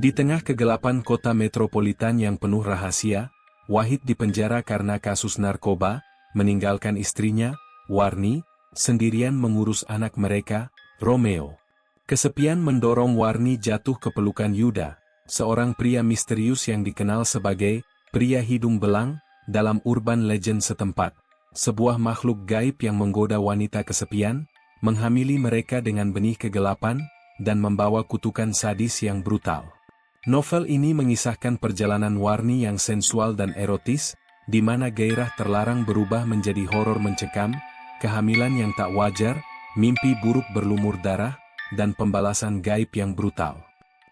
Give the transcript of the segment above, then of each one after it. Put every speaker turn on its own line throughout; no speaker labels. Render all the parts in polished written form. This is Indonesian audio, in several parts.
Di tengah kegelapan kota metropolitan yang penuh rahasia, Wahid dipenjara karena kasus narkoba, meninggalkan istrinya, Warni, sendirian mengurus anak mereka, Romeo. Kesepian mendorong Warni jatuh ke pelukan Yuda, seorang pria misterius yang dikenal sebagai pria hidung belang dalam urban legend setempat. Sebuah makhluk gaib yang menggoda wanita kesepian, menghamili mereka dengan benih kegelapan, dan membawa kutukan sadis yang brutal. Novel ini mengisahkan perjalanan Warni yang sensual dan erotis, di mana gairah terlarang berubah menjadi horor mencekam, kehamilan yang tak wajar, mimpi buruk berlumur darah, dan pembalasan gaib yang brutal.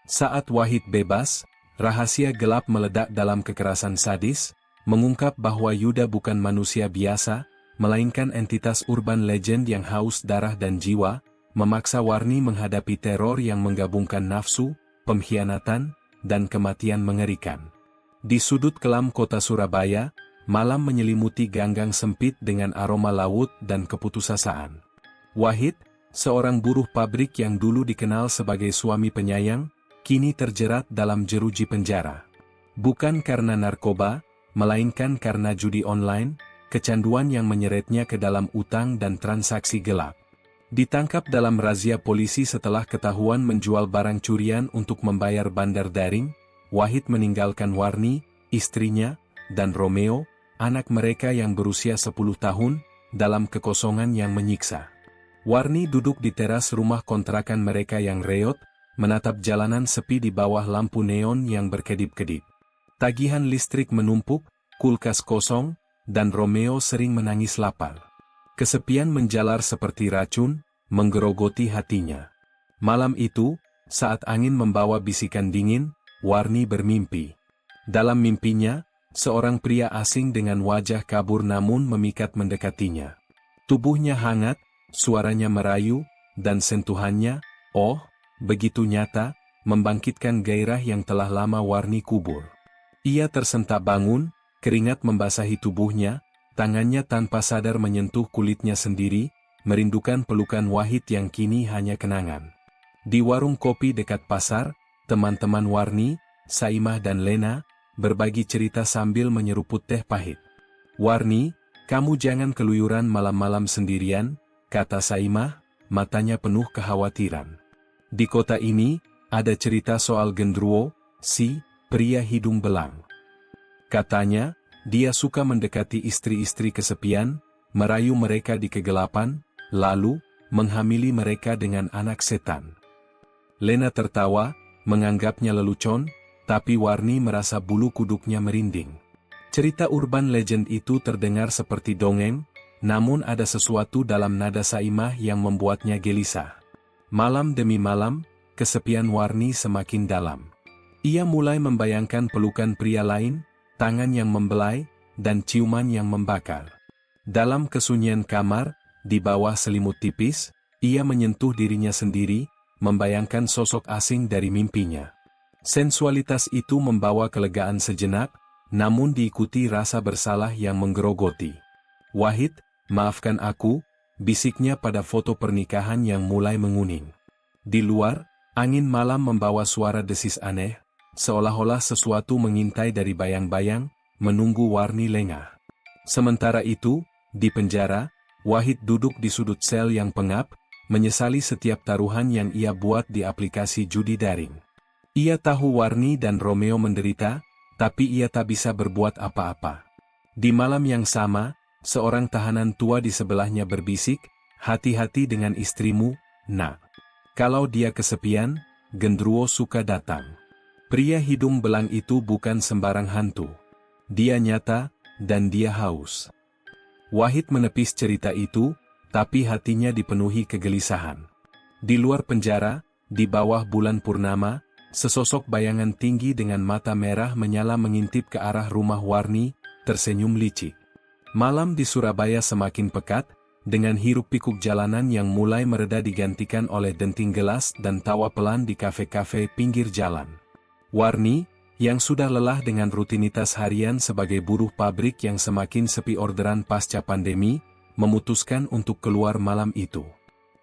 Saat Wahid bebas, rahasia gelap meledak dalam kekerasan sadis, mengungkap bahwa Yuda bukan manusia biasa, melainkan entitas urban legend yang haus darah dan jiwa, memaksa Warni menghadapi teror yang menggabungkan nafsu, pengkhianatan, dan kematian mengerikan. Di sudut kelam kota Surabaya, malam menyelimuti ganggang sempit dengan aroma laut dan keputusasaan. Wahid, seorang buruh pabrik yang dulu dikenal sebagai suami penyayang, kini terjerat dalam jeruji penjara. Bukan karena narkoba, melainkan karena judi online, kecanduan yang menyeretnya ke dalam utang dan transaksi gelap. Ditangkap dalam razia polisi setelah ketahuan menjual barang curian untuk membayar bandar daring, Wahid meninggalkan Warni, istrinya, dan Romeo, anak mereka yang berusia 10 tahun, dalam kekosongan yang menyiksa. Warni duduk di teras rumah kontrakan mereka yang reot, menatap jalanan sepi di bawah lampu neon yang berkedip-kedip. Tagihan listrik menumpuk, kulkas kosong, dan Romeo sering menangis lapar. Kesepian menjalar seperti racun, menggerogoti hatinya. Malam itu, saat angin membawa bisikan dingin, Warni bermimpi. Dalam mimpinya, seorang pria asing dengan wajah kabur namun memikat mendekatinya. Tubuhnya hangat, suaranya merayu, dan sentuhannya, oh, begitu nyata, membangkitkan gairah yang telah lama Warni kubur. Ia tersentak bangun, keringat membasahi tubuhnya, tangannya tanpa sadar menyentuh kulitnya sendiri, merindukan pelukan Wahid yang kini hanya kenangan. Di warung kopi dekat pasar, teman-teman Warni, Saimah dan Lena, berbagi cerita sambil menyeruput teh pahit. "Warni, kamu jangan keluyuran malam-malam sendirian," kata Saimah, matanya penuh kekhawatiran. "Di kota ini, ada cerita soal Gendruwo, si pria hidung belang. Katanya, dia suka mendekati istri-istri kesepian, merayu mereka di kegelapan, lalu menghamili mereka dengan anak setan." Lena tertawa, menganggapnya lelucon, tapi Warni merasa bulu kuduknya merinding. Cerita urban legend itu terdengar seperti dongeng, namun ada sesuatu dalam nada Saimah yang membuatnya gelisah. Malam demi malam, kesepian Warni semakin dalam. Ia mulai membayangkan pelukan pria lain, tangan yang membelai, dan ciuman yang membakar. Dalam kesunyian kamar, di bawah selimut tipis, ia menyentuh dirinya sendiri, membayangkan sosok asing dari mimpinya. Sensualitas itu membawa kelegaan sejenak, namun diikuti rasa bersalah yang menggerogoti. "Wahid, maafkan aku," bisiknya pada foto pernikahan yang mulai menguning. Di luar, angin malam membawa suara desis aneh, seolah-olah sesuatu mengintai dari bayang-bayang, menunggu Warni lengah. Sementara itu, di penjara, Wahid duduk di sudut sel yang pengap, menyesali setiap taruhan yang ia buat di aplikasi judi daring. Ia tahu Warni dan Romeo menderita, tapi ia tak bisa berbuat apa-apa. Di malam yang sama, seorang tahanan tua di sebelahnya berbisik, "Hati-hati dengan istrimu, nak. Kalau dia kesepian, Gendruwo suka datang." Pria hidung belang itu bukan sembarang hantu. Dia nyata, dan dia haus. Wahid menepis cerita itu, tapi hatinya dipenuhi kegelisahan. Di luar penjara, di bawah bulan purnama, sesosok bayangan tinggi dengan mata merah menyala mengintip ke arah rumah Warni, tersenyum licik. Malam di Surabaya semakin pekat, dengan hiruk-pikuk jalanan yang mulai mereda digantikan oleh denting gelas dan tawa pelan di kafe-kafe pinggir jalan. Warni, yang sudah lelah dengan rutinitas harian sebagai buruh pabrik yang semakin sepi orderan pasca pandemi, memutuskan untuk keluar malam itu.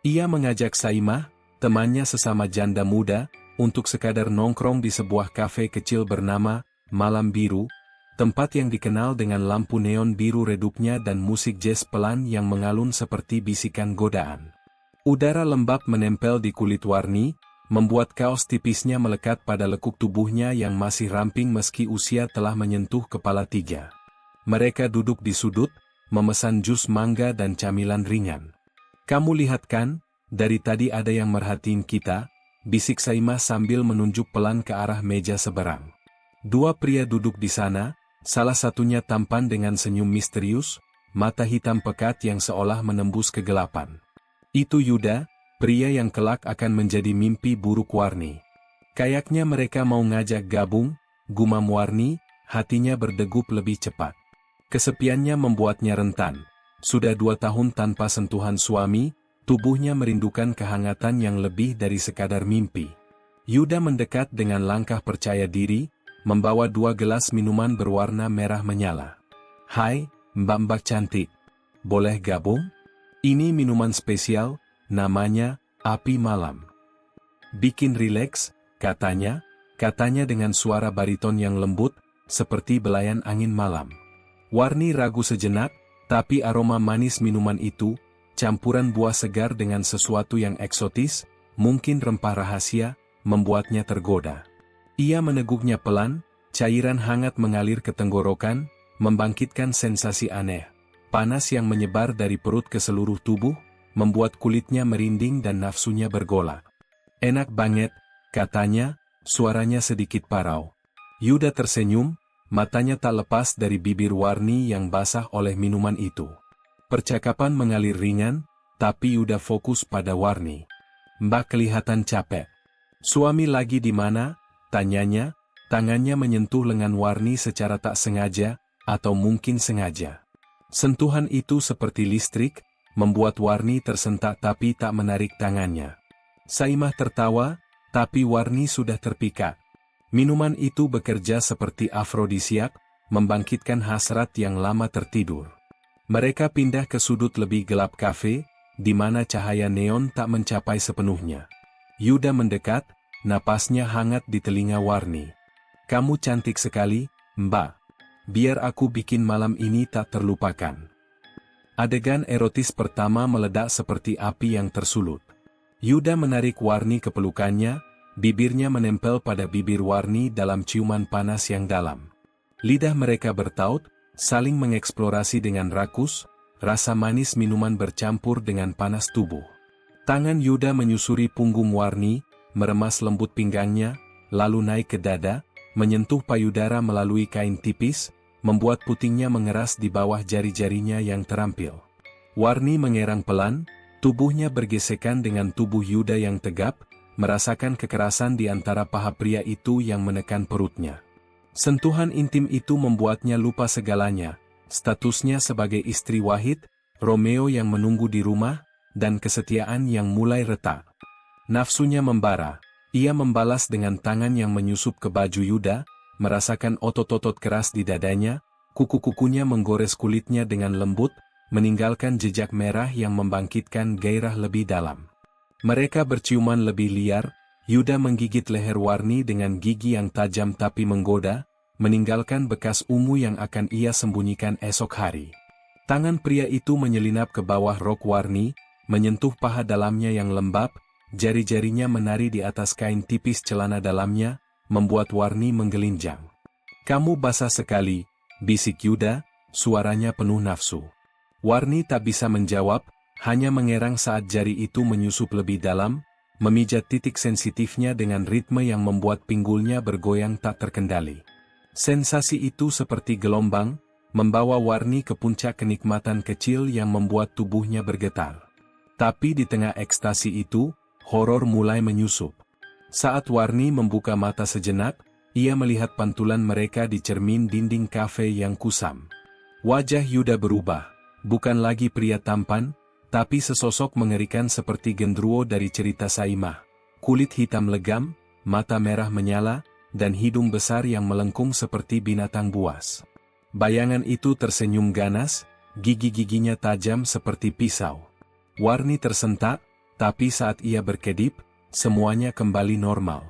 Ia mengajak Saimah, temannya sesama janda muda, untuk sekadar nongkrong di sebuah kafe kecil bernama Malam Biru, tempat yang dikenal dengan lampu neon biru redupnya dan musik jazz pelan yang mengalun seperti bisikan godaan. Udara lembab menempel di kulit Warni, membuat kaos tipisnya melekat pada lekuk tubuhnya yang masih ramping meski usia telah menyentuh kepala 3. Mereka duduk di sudut, memesan jus mangga dan camilan ringan. "Kamu lihat kan, dari tadi ada yang merhatiin kita," bisik Saimah sambil menunjuk pelan ke arah meja seberang. Dua pria duduk di sana, salah satunya tampan dengan senyum misterius, mata hitam pekat yang seolah menembus kegelapan. Itu Yuda, pria yang kelak akan menjadi mimpi buruk Warni. Kayaknya mereka mau ngajak gabung, gumam Warni, hatinya berdegup lebih cepat. Kesepiannya membuatnya rentan. Sudah 2 tahun tanpa sentuhan suami, tubuhnya merindukan kehangatan yang lebih dari sekadar mimpi. Yuda mendekat dengan langkah percaya diri, membawa 2 gelas minuman berwarna merah menyala. "Hai, mbak-mbak cantik. Boleh gabung? Ini minuman spesial, namanya Api Malam. Bikin rileks," katanya dengan suara bariton yang lembut, seperti belayan angin malam. Warni ragu sejenak, tapi aroma manis minuman itu, campuran buah segar dengan sesuatu yang eksotis, mungkin rempah rahasia, membuatnya tergoda. Ia meneguknya pelan, cairan hangat mengalir ke tenggorokan, membangkitkan sensasi aneh. Panas yang menyebar dari perut ke seluruh tubuh, membuat kulitnya merinding dan nafsunya bergolak. "Enak banget," katanya, suaranya sedikit parau. Yuda tersenyum, matanya tak lepas dari bibir Warni yang basah oleh minuman itu. Percakapan mengalir ringan, tapi Yuda fokus pada Warni. "Mbak kelihatan capek. Suami lagi di mana?" tanyanya, tangannya menyentuh lengan Warni secara tak sengaja, atau mungkin sengaja. Sentuhan itu seperti listrik, membuat Warni tersentak tapi tak menarik tangannya. Saimah tertawa, tapi Warni sudah terpikat. Minuman itu bekerja seperti afrodisiak, membangkitkan hasrat yang lama tertidur. Mereka pindah ke sudut lebih gelap kafe, di mana cahaya neon tak mencapai sepenuhnya. Yuda mendekat, napasnya hangat di telinga Warni. "Kamu cantik sekali, Mbak. Biar aku bikin malam ini tak terlupakan." Adegan erotis pertama meledak seperti api yang tersulut. Yuda menarik Warni ke pelukannya, bibirnya menempel pada bibir Warni dalam ciuman panas yang dalam. Lidah mereka bertaut, saling mengeksplorasi dengan rakus, rasa manis minuman bercampur dengan panas tubuh. Tangan Yuda menyusuri punggung Warni, meremas lembut pinggangnya, lalu naik ke dada, menyentuh payudara melalui kain tipis, membuat putingnya mengeras di bawah jari-jarinya yang terampil. Warni mengerang pelan, tubuhnya bergesekan dengan tubuh Yuda yang tegap, merasakan kekerasan di antara paha pria itu yang menekan perutnya. Sentuhan intim itu membuatnya lupa segalanya, statusnya sebagai istri Wahid, Romeo yang menunggu di rumah, dan kesetiaan yang mulai retak. Nafsunya membara, ia membalas dengan tangan yang menyusup ke baju Yuda, merasakan otot-otot keras di dadanya, kuku-kukunya menggores kulitnya dengan lembut, meninggalkan jejak merah yang membangkitkan gairah lebih dalam. Mereka berciuman lebih liar, Yuda menggigit leher Warni dengan gigi yang tajam tapi menggoda, meninggalkan bekas ungu yang akan ia sembunyikan esok hari. Tangan pria itu menyelinap ke bawah rok Warni, menyentuh paha dalamnya yang lembab, jari-jarinya menari di atas kain tipis celana dalamnya, membuat Warni menggelinjang. "Kamu basah sekali," bisik Yuda, suaranya penuh nafsu. Warni tak bisa menjawab, hanya mengerang saat jari itu menyusup lebih dalam, memijat titik sensitifnya dengan ritme yang membuat pinggulnya bergoyang tak terkendali. Sensasi itu seperti gelombang, membawa Warni ke puncak kenikmatan kecil yang membuat tubuhnya bergetar. Tapi di tengah ekstasi itu, horor mulai menyusup. Saat Warni membuka mata sejenak, ia melihat pantulan mereka di cermin dinding kafe yang kusam. Wajah Yuda berubah, bukan lagi pria tampan, tapi sesosok mengerikan seperti gendruwo dari cerita Saimah. Kulit hitam legam, mata merah menyala, dan hidung besar yang melengkung seperti binatang buas. Bayangan itu tersenyum ganas, gigi-giginya tajam seperti pisau. Warni tersentak, tapi saat ia berkedip, semuanya kembali normal.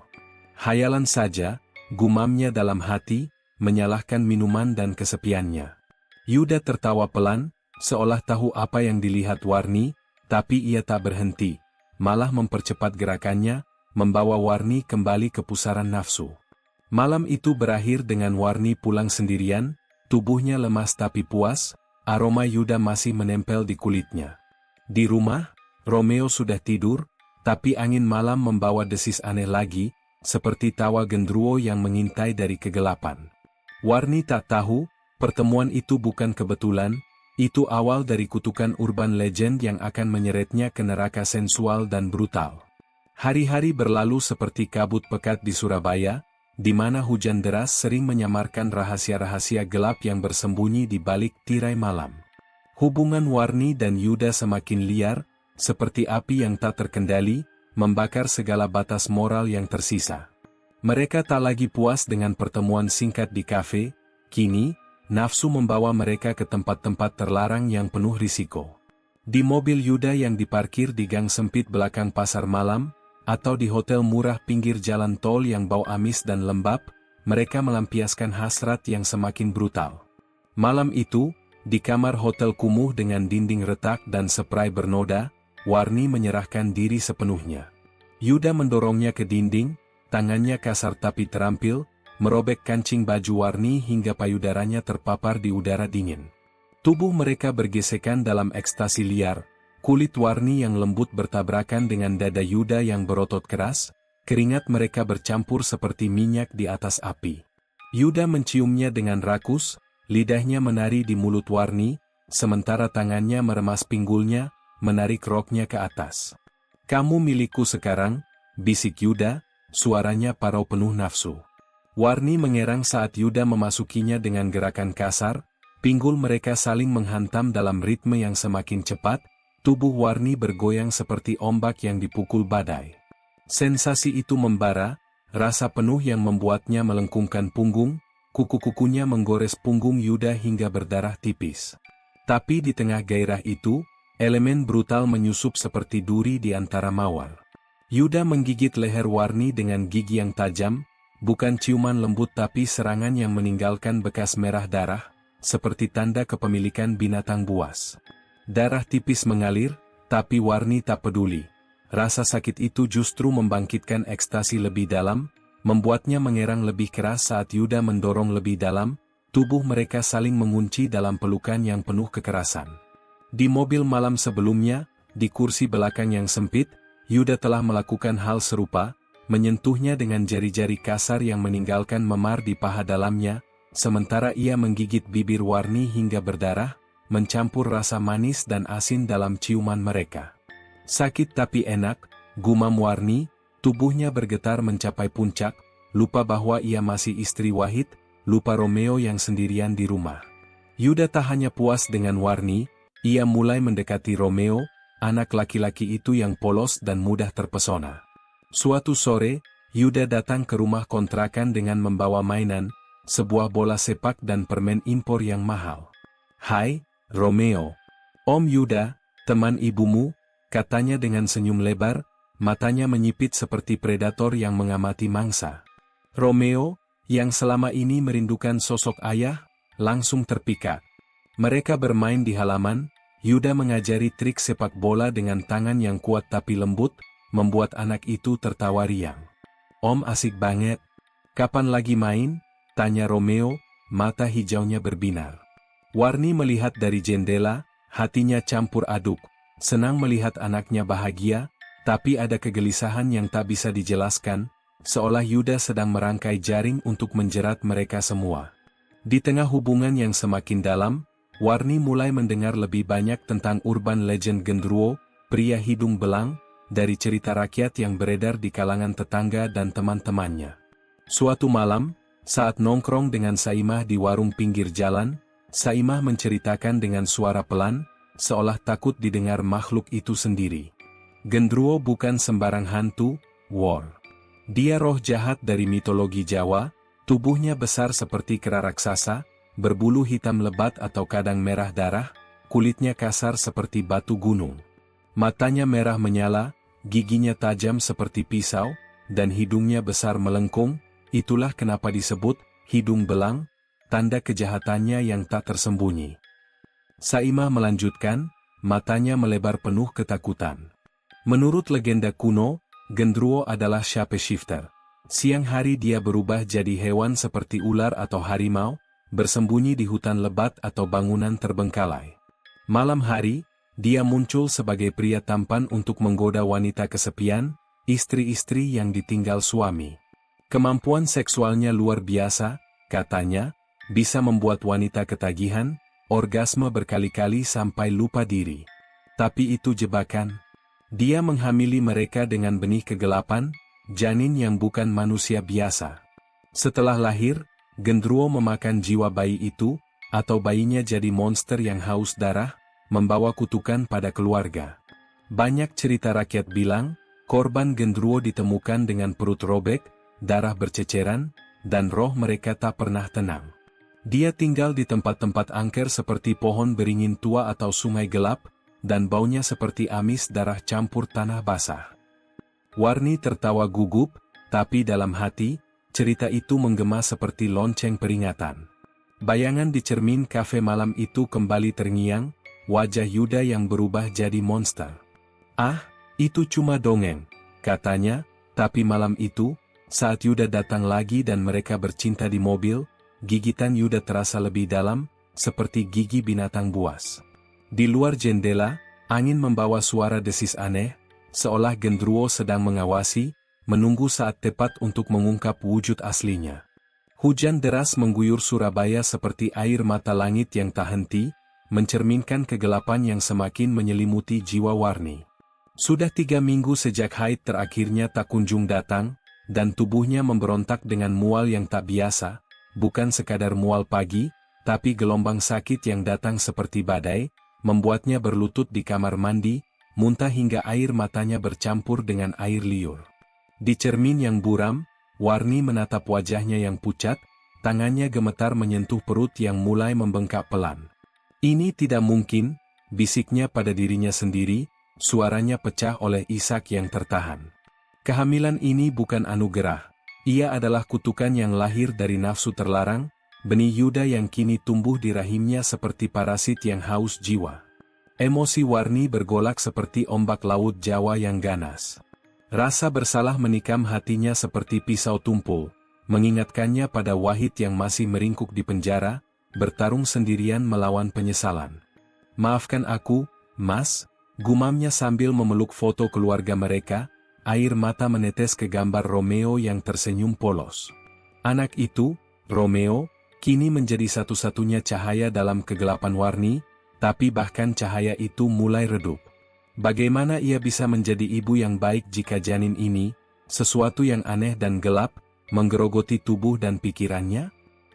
Hayalan saja, gumamnya dalam hati, menyalahkan minuman dan kesepiannya. Yuda tertawa pelan, seolah tahu apa yang dilihat Warni, tapi ia tak berhenti, malah mempercepat gerakannya, membawa Warni kembali ke pusaran nafsu. Malam itu berakhir dengan Warni pulang sendirian, tubuhnya lemas tapi puas, aroma Yuda masih menempel di kulitnya. Di rumah, Romeo sudah tidur, tapi angin malam membawa desis aneh lagi, seperti tawa gendruwo yang mengintai dari kegelapan. Warni tak tahu, pertemuan itu bukan kebetulan, itu awal dari kutukan urban legend yang akan menyeretnya ke neraka sensual dan brutal. Hari-hari berlalu seperti kabut pekat di Surabaya, di mana hujan deras sering menyamarkan rahasia-rahasia gelap yang bersembunyi di balik tirai malam. Hubungan Warni dan Yuda semakin liar, seperti api yang tak terkendali, membakar segala batas moral yang tersisa. Mereka tak lagi puas dengan pertemuan singkat di kafe, kini, nafsu membawa mereka ke tempat-tempat terlarang yang penuh risiko. Di mobil Yuda yang diparkir di gang sempit belakang pasar malam, atau di hotel murah pinggir jalan tol yang bau amis dan lembab, mereka melampiaskan hasrat yang semakin brutal. Malam itu, di kamar hotel kumuh dengan dinding retak dan spray bernoda, Warni menyerahkan diri sepenuhnya. Yuda mendorongnya ke dinding, tangannya kasar tapi terampil, merobek kancing baju Warni hingga payudaranya terpapar di udara dingin. Tubuh mereka bergesekan dalam ekstasi liar, kulit Warni yang lembut bertabrakan dengan dada Yuda yang berotot keras, keringat mereka bercampur seperti minyak di atas api. Yuda menciumnya dengan rakus, lidahnya menari di mulut Warni, sementara tangannya meremas pinggulnya, menarik roknya ke atas. "Kamu milikku sekarang," bisik Yuda, suaranya parau penuh nafsu. Warni mengerang saat Yuda memasukinya dengan gerakan kasar, pinggul mereka saling menghantam dalam ritme yang semakin cepat, tubuh Warni bergoyang seperti ombak yang dipukul badai. Sensasi itu membara, rasa penuh yang membuatnya melengkungkan punggung, kuku-kukunya menggores punggung Yuda hingga berdarah tipis. Tapi di tengah gairah itu, elemen brutal menyusup seperti duri di antara mawar. Yuda menggigit leher Warni dengan gigi yang tajam, bukan ciuman lembut tapi serangan yang meninggalkan bekas merah darah, seperti tanda kepemilikan binatang buas. Darah tipis mengalir, tapi Warni tak peduli. Rasa sakit itu justru membangkitkan ekstasi lebih dalam, membuatnya mengerang lebih keras saat Yuda mendorong lebih dalam, tubuh mereka saling mengunci dalam pelukan yang penuh kekerasan. Di mobil malam sebelumnya, di kursi belakang yang sempit, Yuda telah melakukan hal serupa, menyentuhnya dengan jari-jari kasar yang meninggalkan memar di paha dalamnya, sementara ia menggigit bibir Warni hingga berdarah, mencampur rasa manis dan asin dalam ciuman mereka. Sakit tapi enak, gumam Warni, tubuhnya bergetar mencapai puncak, lupa bahwa ia masih istri Wahid, lupa Romeo yang sendirian di rumah. Yuda tak hanya puas dengan Warni, ia mulai mendekati Romeo, anak laki-laki itu yang polos dan mudah terpesona. Suatu sore, Yuda datang ke rumah kontrakan dengan membawa mainan, sebuah bola sepak dan permen impor yang mahal. "Hai, Romeo." "Om Yuda, teman ibumu," katanya dengan senyum lebar, matanya menyipit seperti predator yang mengamati mangsa. Romeo, yang selama ini merindukan sosok ayah, langsung terpikat. Mereka bermain di halaman, Yuda mengajari trik sepak bola dengan tangan yang kuat tapi lembut, membuat anak itu tertawa riang. "Om asik banget. Kapan lagi main?" tanya Romeo, mata hijaunya berbinar. Warni melihat dari jendela, hatinya campur aduk, senang melihat anaknya bahagia, tapi ada kegelisahan yang tak bisa dijelaskan, seolah Yuda sedang merangkai jaring untuk menjerat mereka semua. Di tengah hubungan yang semakin dalam, Warni mulai mendengar lebih banyak tentang urban legend gendruwo, pria hidung belang, dari cerita rakyat yang beredar di kalangan tetangga dan teman-temannya. Suatu malam, saat nongkrong dengan Saimah di warung pinggir jalan, Saimah menceritakan dengan suara pelan, seolah takut didengar makhluk itu sendiri. Gendruwo bukan sembarang hantu, War. Dia roh jahat dari mitologi Jawa, tubuhnya besar seperti kera raksasa, berbulu hitam lebat atau kadang merah darah, kulitnya kasar seperti batu gunung. Matanya merah menyala, giginya tajam seperti pisau, dan hidungnya besar melengkung. Itulah kenapa disebut hidung belang, tanda kejahatannya yang tak tersembunyi. Saimah melanjutkan, matanya melebar penuh ketakutan. Menurut legenda kuno, Gendruwo adalah shapeshifter. Siang hari dia berubah jadi hewan seperti ular atau harimau, bersembunyi di hutan lebat atau bangunan terbengkalai. Malam hari, dia muncul sebagai pria tampan untuk menggoda wanita kesepian, istri-istri yang ditinggal suami. Kemampuan seksualnya luar biasa, katanya, bisa membuat wanita ketagihan, orgasme berkali-kali sampai lupa diri. Tapi itu jebakan. Dia menghamili mereka dengan benih kegelapan, janin yang bukan manusia biasa. Setelah lahir, Gendruwo memakan jiwa bayi itu, atau bayinya jadi monster yang haus darah, membawa kutukan pada keluarga. Banyak cerita rakyat bilang, korban Gendruwo ditemukan dengan perut robek, darah berceceran, dan roh mereka tak pernah tenang. Dia tinggal di tempat-tempat angker seperti pohon beringin tua atau sungai gelap, dan baunya seperti amis darah campur tanah basah. Warni tertawa gugup, tapi dalam hati, cerita itu menggema seperti lonceng peringatan. Bayangan di cermin kafe malam itu kembali terngiang, wajah Yuda yang berubah jadi monster. Ah, itu cuma dongeng, katanya, tapi malam itu, saat Yuda datang lagi dan mereka bercinta di mobil, gigitan Yuda terasa lebih dalam, seperti gigi binatang buas. Di luar jendela, angin membawa suara desis aneh, seolah Gendruwo sedang mengawasi, menunggu saat tepat untuk mengungkap wujud aslinya. Hujan deras mengguyur Surabaya seperti air mata langit yang tak henti, mencerminkan kegelapan yang semakin menyelimuti jiwa Warni. Sudah 3 minggu sejak haid terakhirnya tak kunjung datang, dan tubuhnya memberontak dengan mual yang tak biasa, bukan sekadar mual pagi, tapi gelombang sakit yang datang seperti badai, membuatnya berlutut di kamar mandi, muntah hingga air matanya bercampur dengan air liur. Di cermin yang buram, Warni menatap wajahnya yang pucat, tangannya gemetar menyentuh perut yang mulai membengkak pelan. Ini tidak mungkin, bisiknya pada dirinya sendiri, suaranya pecah oleh isak yang tertahan. Kehamilan ini bukan anugerah, ia adalah kutukan yang lahir dari nafsu terlarang, benih Yuda yang kini tumbuh di rahimnya seperti parasit yang haus jiwa. Emosi Warni bergolak seperti ombak laut Jawa yang ganas. Rasa bersalah menikam hatinya seperti pisau tumpul, mengingatkannya pada Wahid yang masih meringkuk di penjara, bertarung sendirian melawan penyesalan. "Maafkan aku, Mas," gumamnya sambil memeluk foto keluarga mereka, air mata menetes ke gambar Romeo yang tersenyum polos. Anak itu, Romeo, kini menjadi satu-satunya cahaya dalam kegelapan Warni, tapi bahkan cahaya itu mulai redup. Bagaimana ia bisa menjadi ibu yang baik jika janin ini, sesuatu yang aneh dan gelap, menggerogoti tubuh dan pikirannya?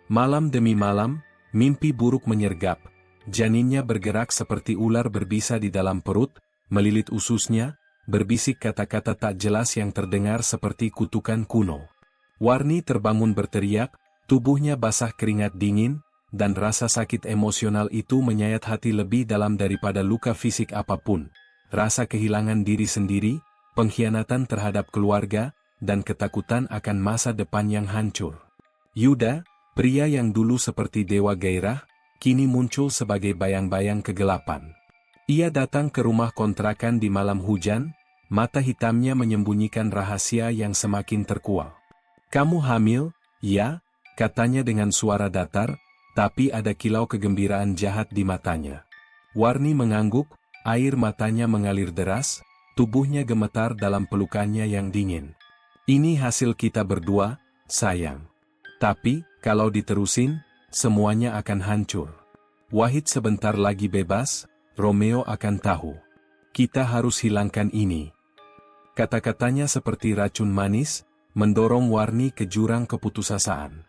Malam demi malam, mimpi buruk menyergap. Janinnya bergerak seperti ular berbisa di dalam perut, melilit ususnya, berbisik kata-kata tak jelas yang terdengar seperti kutukan kuno. Warni terbangun berteriak, tubuhnya basah keringat dingin, dan rasa sakit emosional itu menyayat hati lebih dalam daripada luka fisik apapun. Rasa kehilangan diri sendiri, pengkhianatan terhadap keluarga, dan ketakutan akan masa depan yang hancur. Yuda, pria yang dulu seperti dewa gairah, kini muncul sebagai bayang-bayang kegelapan. Ia datang ke rumah kontrakan di malam hujan, mata hitamnya menyembunyikan rahasia yang semakin terkuak. "Kamu hamil?" "Ya," katanya dengan suara datar, tapi ada kilau kegembiraan jahat di matanya. Warni mengangguk, air matanya mengalir deras, tubuhnya gemetar dalam pelukannya yang dingin. "Ini hasil kita berdua, sayang. Tapi, kalau diterusin, semuanya akan hancur. Wahid sebentar lagi bebas, Romeo akan tahu. Kita harus hilangkan ini." Kata-katanya seperti racun manis, mendorong Warni ke jurang keputusasaan.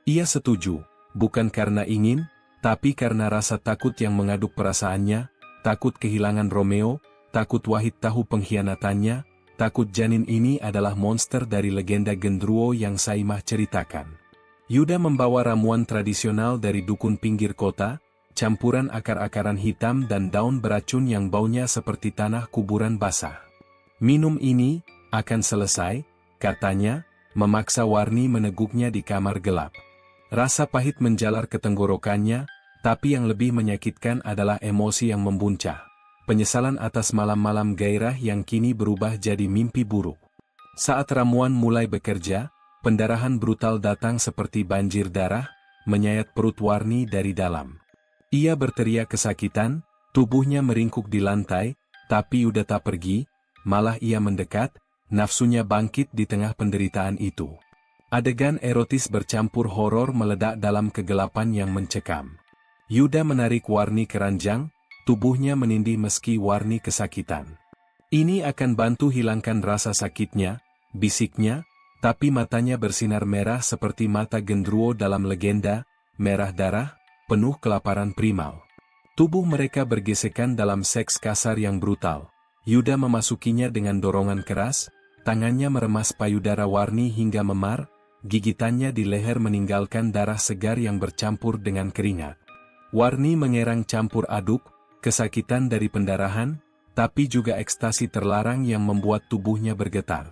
Ia setuju. Bukan karena ingin, tapi karena rasa takut yang mengaduk perasaannya, takut kehilangan Romeo, takut Wahid tahu pengkhianatannya, takut janin ini adalah monster dari legenda Gendruwo yang Saimah ceritakan. Yuda membawa ramuan tradisional dari dukun pinggir kota, campuran akar-akaran hitam dan daun beracun yang baunya seperti tanah kuburan basah. Minum ini, akan selesai, katanya, memaksa Warni meneguknya di kamar gelap. Rasa pahit menjalar ke tenggorokannya, tapi yang lebih menyakitkan adalah emosi yang membuncah. Penyesalan atas malam-malam gairah yang kini berubah jadi mimpi buruk. Saat ramuan mulai bekerja, pendarahan brutal datang seperti banjir darah, menyayat perut Warni dari dalam. Ia berteriak kesakitan, tubuhnya meringkuk di lantai, tapi Yuda tak pergi, malah ia mendekat, nafsunya bangkit di tengah penderitaan itu. Adegan erotis bercampur horor meledak dalam kegelapan yang mencekam. Yuda menarik Warni ke ranjang, tubuhnya menindih meski Warni kesakitan. Ini akan bantu hilangkan rasa sakitnya, bisiknya, tapi matanya bersinar merah seperti mata gendruwo dalam legenda, merah darah, penuh kelaparan primal. Tubuh mereka bergesekan dalam seks kasar yang brutal. Yuda memasukinya dengan dorongan keras, tangannya meremas payudara Warni hingga memar, gigitannya di leher meninggalkan darah segar yang bercampur dengan keringat. Warni mengerang campur aduk, kesakitan dari pendarahan, tapi juga ekstasi terlarang yang membuat tubuhnya bergetar.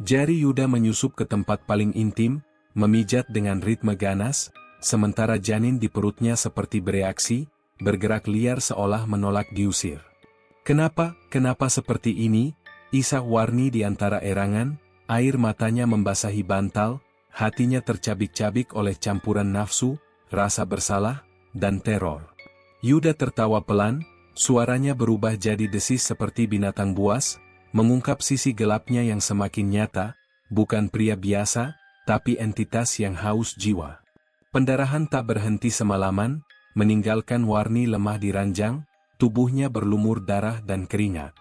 Jari Yuda menyusup ke tempat paling intim, memijat dengan ritme ganas, sementara janin di perutnya seperti bereaksi, bergerak liar seolah menolak diusir. Kenapa seperti ini? Isak Warni di antara erangan, air matanya membasahi bantal, hatinya tercabik-cabik oleh campuran nafsu, rasa bersalah, dan teror. Yuda tertawa pelan, suaranya berubah jadi desis seperti binatang buas, mengungkap sisi gelapnya yang semakin nyata, bukan pria biasa, tapi entitas yang haus jiwa. Pendarahan tak berhenti semalaman, meninggalkan Warni lemah di ranjang, tubuhnya berlumur darah dan keringat.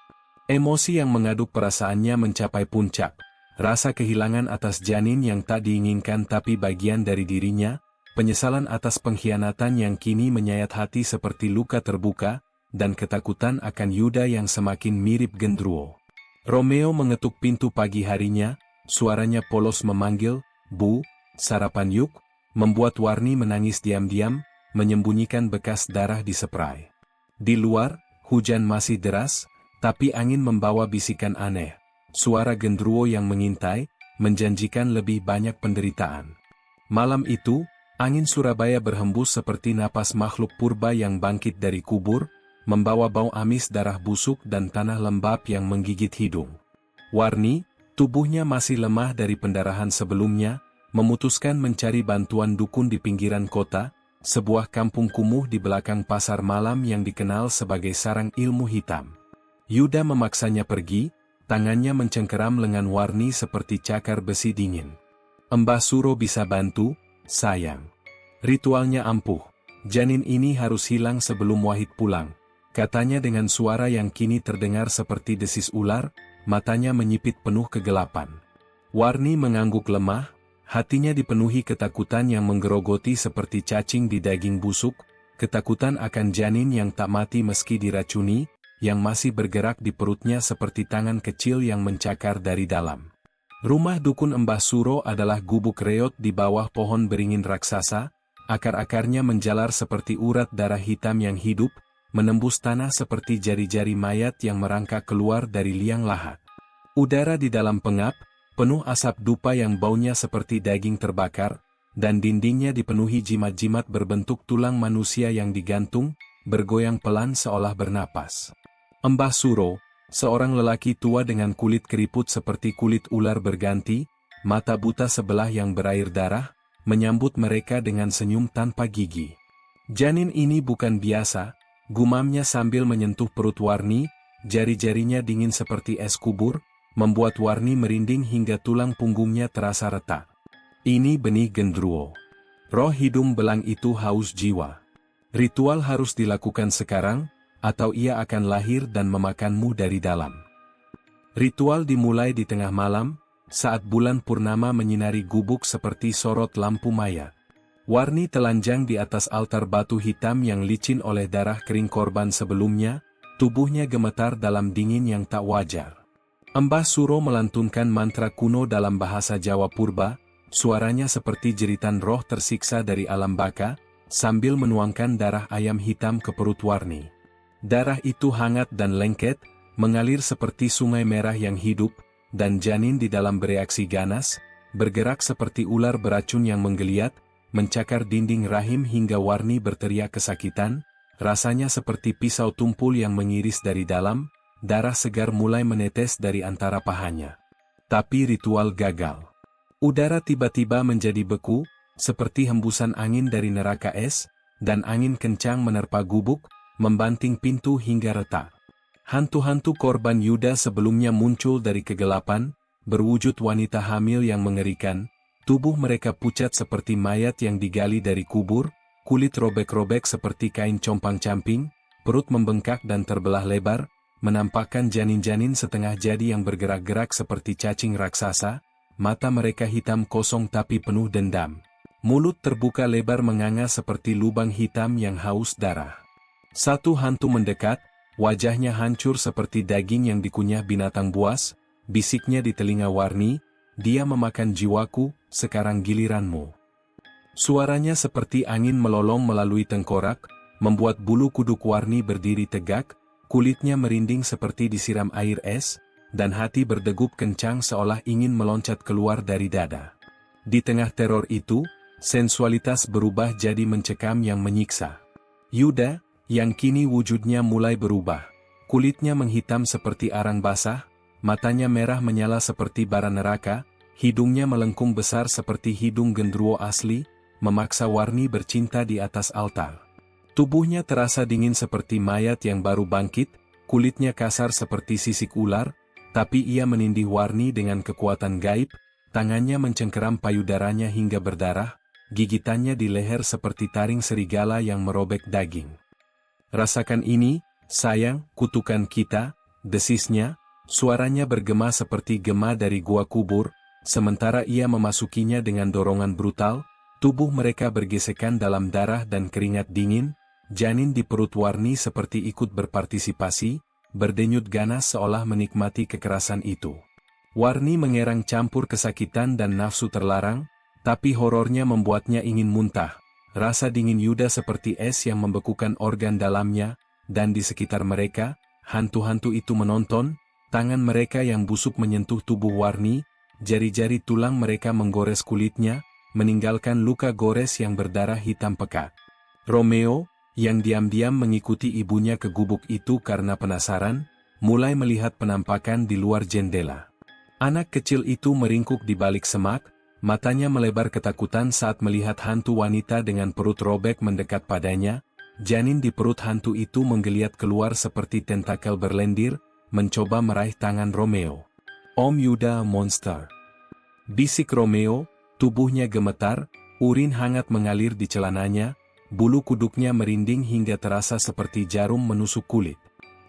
Emosi yang mengaduk perasaannya mencapai puncak. Rasa kehilangan atas janin yang tak diinginkan tapi bagian dari dirinya, penyesalan atas pengkhianatan yang kini menyayat hati seperti luka terbuka, dan ketakutan akan Yuda yang semakin mirip gendruwo. Romeo mengetuk pintu pagi harinya, suaranya polos memanggil, "Bu, sarapan yuk," membuat Warni menangis diam-diam, menyembunyikan bekas darah di spray. Di luar, hujan masih deras, tapi angin membawa bisikan aneh. Suara gendruwo yang mengintai, menjanjikan lebih banyak penderitaan. Malam itu, angin Surabaya berhembus seperti napas makhluk purba yang bangkit dari kubur, membawa bau amis darah busuk dan tanah lembab yang menggigit hidung. Warni, tubuhnya masih lemah dari pendarahan sebelumnya, memutuskan mencari bantuan dukun di pinggiran kota, sebuah kampung kumuh di belakang pasar malam yang dikenal sebagai sarang ilmu hitam. Yuda memaksanya pergi, tangannya mencengkeram lengan Warni seperti cakar besi dingin. "Mbah Suro bisa bantu, sayang. Ritualnya ampuh. Janin ini harus hilang sebelum Wahid pulang," katanya dengan suara yang kini terdengar seperti desis ular, matanya menyipit penuh kegelapan. Warni mengangguk lemah, hatinya dipenuhi ketakutan yang menggerogoti seperti cacing di daging busuk, ketakutan akan janin yang tak mati meski diracuni, yang masih bergerak di perutnya seperti tangan kecil yang mencakar dari dalam. Rumah dukun Mbah Suro adalah gubuk reot di bawah pohon beringin raksasa, akar-akarnya menjalar seperti urat darah hitam yang hidup, menembus tanah seperti jari-jari mayat yang merangkak keluar dari liang lahat. Udara di dalam pengap, penuh asap dupa yang baunya seperti daging terbakar, dan dindingnya dipenuhi jimat-jimat berbentuk tulang manusia yang digantung, bergoyang pelan seolah bernapas. Mbah Suro, seorang lelaki tua dengan kulit keriput seperti kulit ular berganti, mata buta sebelah yang berair darah, menyambut mereka dengan senyum tanpa gigi. "Janin ini bukan biasa," gumamnya sambil menyentuh perut Warni, jari-jarinya dingin seperti es kubur, membuat Warni merinding hingga tulang punggungnya terasa retak. "Ini benih gendruwo. Roh hidung belang itu haus jiwa. Ritual harus dilakukan sekarang, atau ia akan lahir dan memakanmu dari dalam." Ritual dimulai di tengah malam, saat bulan purnama menyinari gubuk seperti sorot lampu maya. Warni telanjang di atas altar batu hitam yang licin oleh darah kering korban sebelumnya, tubuhnya gemetar dalam dingin yang tak wajar. Mbah Suro melantunkan mantra kuno dalam bahasa Jawa purba, suaranya seperti jeritan roh tersiksa dari alam baka, sambil menuangkan darah ayam hitam ke perut Warni. Darah itu hangat dan lengket, mengalir seperti sungai merah yang hidup, dan janin di dalam bereaksi ganas, bergerak seperti ular beracun yang menggeliat, mencakar dinding rahim hingga Warni berteriak kesakitan, rasanya seperti pisau tumpul yang mengiris dari dalam, darah segar mulai menetes dari antara pahanya. Tapi ritual gagal. Udara tiba-tiba menjadi beku, seperti hembusan angin dari neraka es, dan angin kencang menerpa gubuk, membanting pintu hingga retak. Hantu-hantu korban Yuda sebelumnya muncul dari kegelapan, berwujud wanita hamil yang mengerikan, tubuh mereka pucat seperti mayat yang digali dari kubur, kulit robek-robek seperti kain compang-camping, perut membengkak dan terbelah lebar, menampakkan janin-janin setengah jadi yang bergerak-gerak seperti cacing raksasa, mata mereka hitam kosong tapi penuh dendam. Mulut terbuka lebar menganga seperti lubang hitam yang haus darah. Satu hantu mendekat, wajahnya hancur seperti daging yang dikunyah binatang buas, bisiknya di telinga Warni, "Dia memakan jiwaku, sekarang giliranmu." Suaranya seperti angin melolong melalui tengkorak, membuat bulu kuduk Warni berdiri tegak, kulitnya merinding seperti disiram air es, dan hati berdegup kencang seolah ingin meloncat keluar dari dada. Di tengah teror itu, sensualitas berubah jadi mencekam yang menyiksa. Yuda, yang kini wujudnya mulai berubah. Kulitnya menghitam seperti arang basah, matanya merah menyala seperti bara neraka, hidungnya melengkung besar seperti hidung gendruwo asli, memaksa Warni bercinta di atas altar. Tubuhnya terasa dingin seperti mayat yang baru bangkit, kulitnya kasar seperti sisik ular, tapi ia menindih Warni dengan kekuatan gaib, tangannya mencengkeram payudaranya hingga berdarah, gigitannya di leher seperti taring serigala yang merobek daging. "Rasakan ini, sayang, kutukan kita," desisnya, suaranya bergema seperti gema dari gua kubur, sementara ia memasukinya dengan dorongan brutal, tubuh mereka bergesekan dalam darah dan keringat dingin, janin di perut Warni seperti ikut berpartisipasi, berdenyut ganas seolah menikmati kekerasan itu. Warni mengerang campur kesakitan dan nafsu terlarang, tapi horornya membuatnya ingin muntah. Rasa dingin Yuda seperti es yang membekukan organ dalamnya, dan di sekitar mereka, hantu-hantu itu menonton, tangan mereka yang busuk menyentuh tubuh Warni, jari-jari tulang mereka menggores kulitnya, meninggalkan luka gores yang berdarah hitam pekat. Romeo, yang diam-diam mengikuti ibunya ke gubuk itu karena penasaran, mulai melihat penampakan di luar jendela. Anak kecil itu meringkuk di balik semak, matanya melebar ketakutan saat melihat hantu wanita dengan perut robek mendekat padanya. Janin di perut hantu itu menggeliat keluar seperti tentakel berlendir, mencoba meraih tangan Romeo. "Om Yuda monster!" bisik Romeo, tubuhnya gemetar, urin hangat mengalir di celananya, bulu kuduknya merinding hingga terasa seperti jarum menusuk kulit.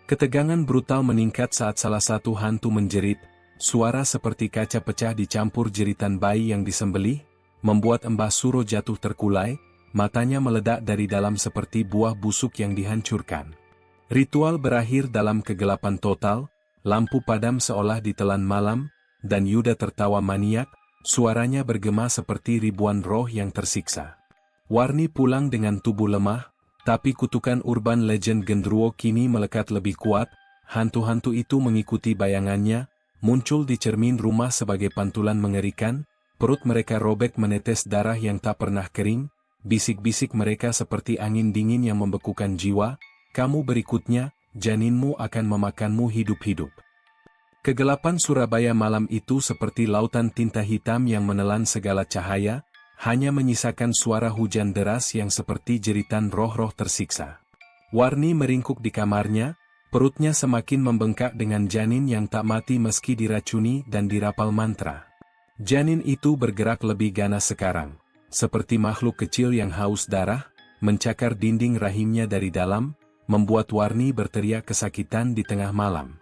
Ketegangan brutal meningkat saat salah satu hantu menjerit. Suara seperti kaca pecah dicampur jeritan bayi yang disembelih, membuat Mbah Suro jatuh terkulai, matanya meledak dari dalam seperti buah busuk yang dihancurkan. Ritual berakhir dalam kegelapan total, lampu padam seolah ditelan malam, dan Yuda tertawa maniak, suaranya bergema seperti ribuan roh yang tersiksa. Warni pulang dengan tubuh lemah, tapi kutukan urban legend Gendruwo kini melekat lebih kuat, hantu-hantu itu mengikuti bayangannya, muncul di cermin rumah sebagai pantulan mengerikan, perut mereka robek menetes darah yang tak pernah kering, bisik-bisik mereka seperti angin dingin yang membekukan jiwa, "Kamu berikutnya, janinmu akan memakanmu hidup-hidup." Kegelapan Surabaya malam itu seperti lautan tinta hitam yang menelan segala cahaya, hanya menyisakan suara hujan deras yang seperti jeritan roh-roh tersiksa. Warni meringkuk di kamarnya, perutnya semakin membengkak dengan janin yang tak mati meski diracuni dan dirapal mantra. Janin itu bergerak lebih ganas sekarang, seperti makhluk kecil yang haus darah, mencakar dinding rahimnya dari dalam, membuat Warni berteriak kesakitan di tengah malam.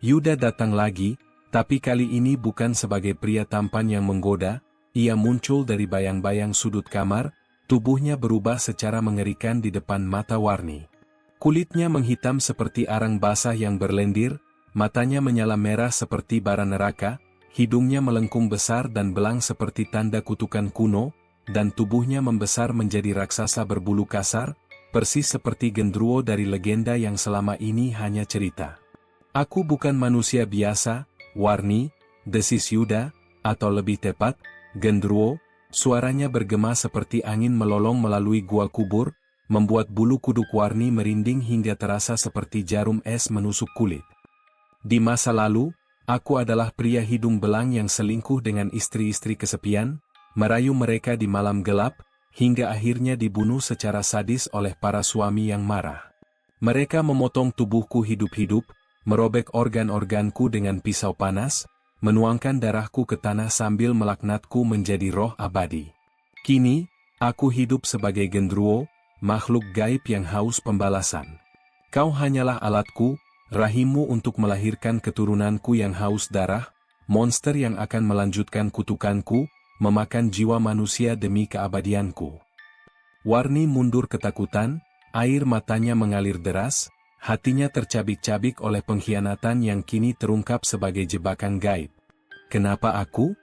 Yuda datang lagi, tapi kali ini bukan sebagai pria tampan yang menggoda, ia muncul dari bayang-bayang sudut kamar, tubuhnya berubah secara mengerikan di depan mata Warni. Kulitnya menghitam seperti arang basah yang berlendir, matanya menyala merah seperti bara neraka, hidungnya melengkung besar dan belang seperti tanda kutukan kuno, dan tubuhnya membesar menjadi raksasa berbulu kasar, persis seperti Gendruwo dari legenda yang selama ini hanya cerita. Aku bukan manusia biasa, Warni, desis Yuda, atau lebih tepat, Gendruwo. Suaranya bergema seperti angin melolong melalui gua kubur, membuat bulu kuduk Warni merinding hingga terasa seperti jarum es menusuk kulit. Di masa lalu, aku adalah pria hidung belang yang selingkuh dengan istri-istri kesepian, merayu mereka di malam gelap, hingga akhirnya dibunuh secara sadis oleh para suami yang marah. Mereka memotong tubuhku hidup-hidup, merobek organ-organku dengan pisau panas, menuangkan darahku ke tanah sambil melaknatku menjadi roh abadi. Kini, aku hidup sebagai Gendruwo, makhluk gaib yang haus pembalasan. Kau hanyalah alatku, rahimmu untuk melahirkan keturunanku yang haus darah, monster yang akan melanjutkan kutukanku, memakan jiwa manusia demi keabadianku. Warni mundur ketakutan, air matanya mengalir deras, hatinya tercabik-cabik oleh pengkhianatan yang kini terungkap sebagai jebakan gaib. Kenapa aku?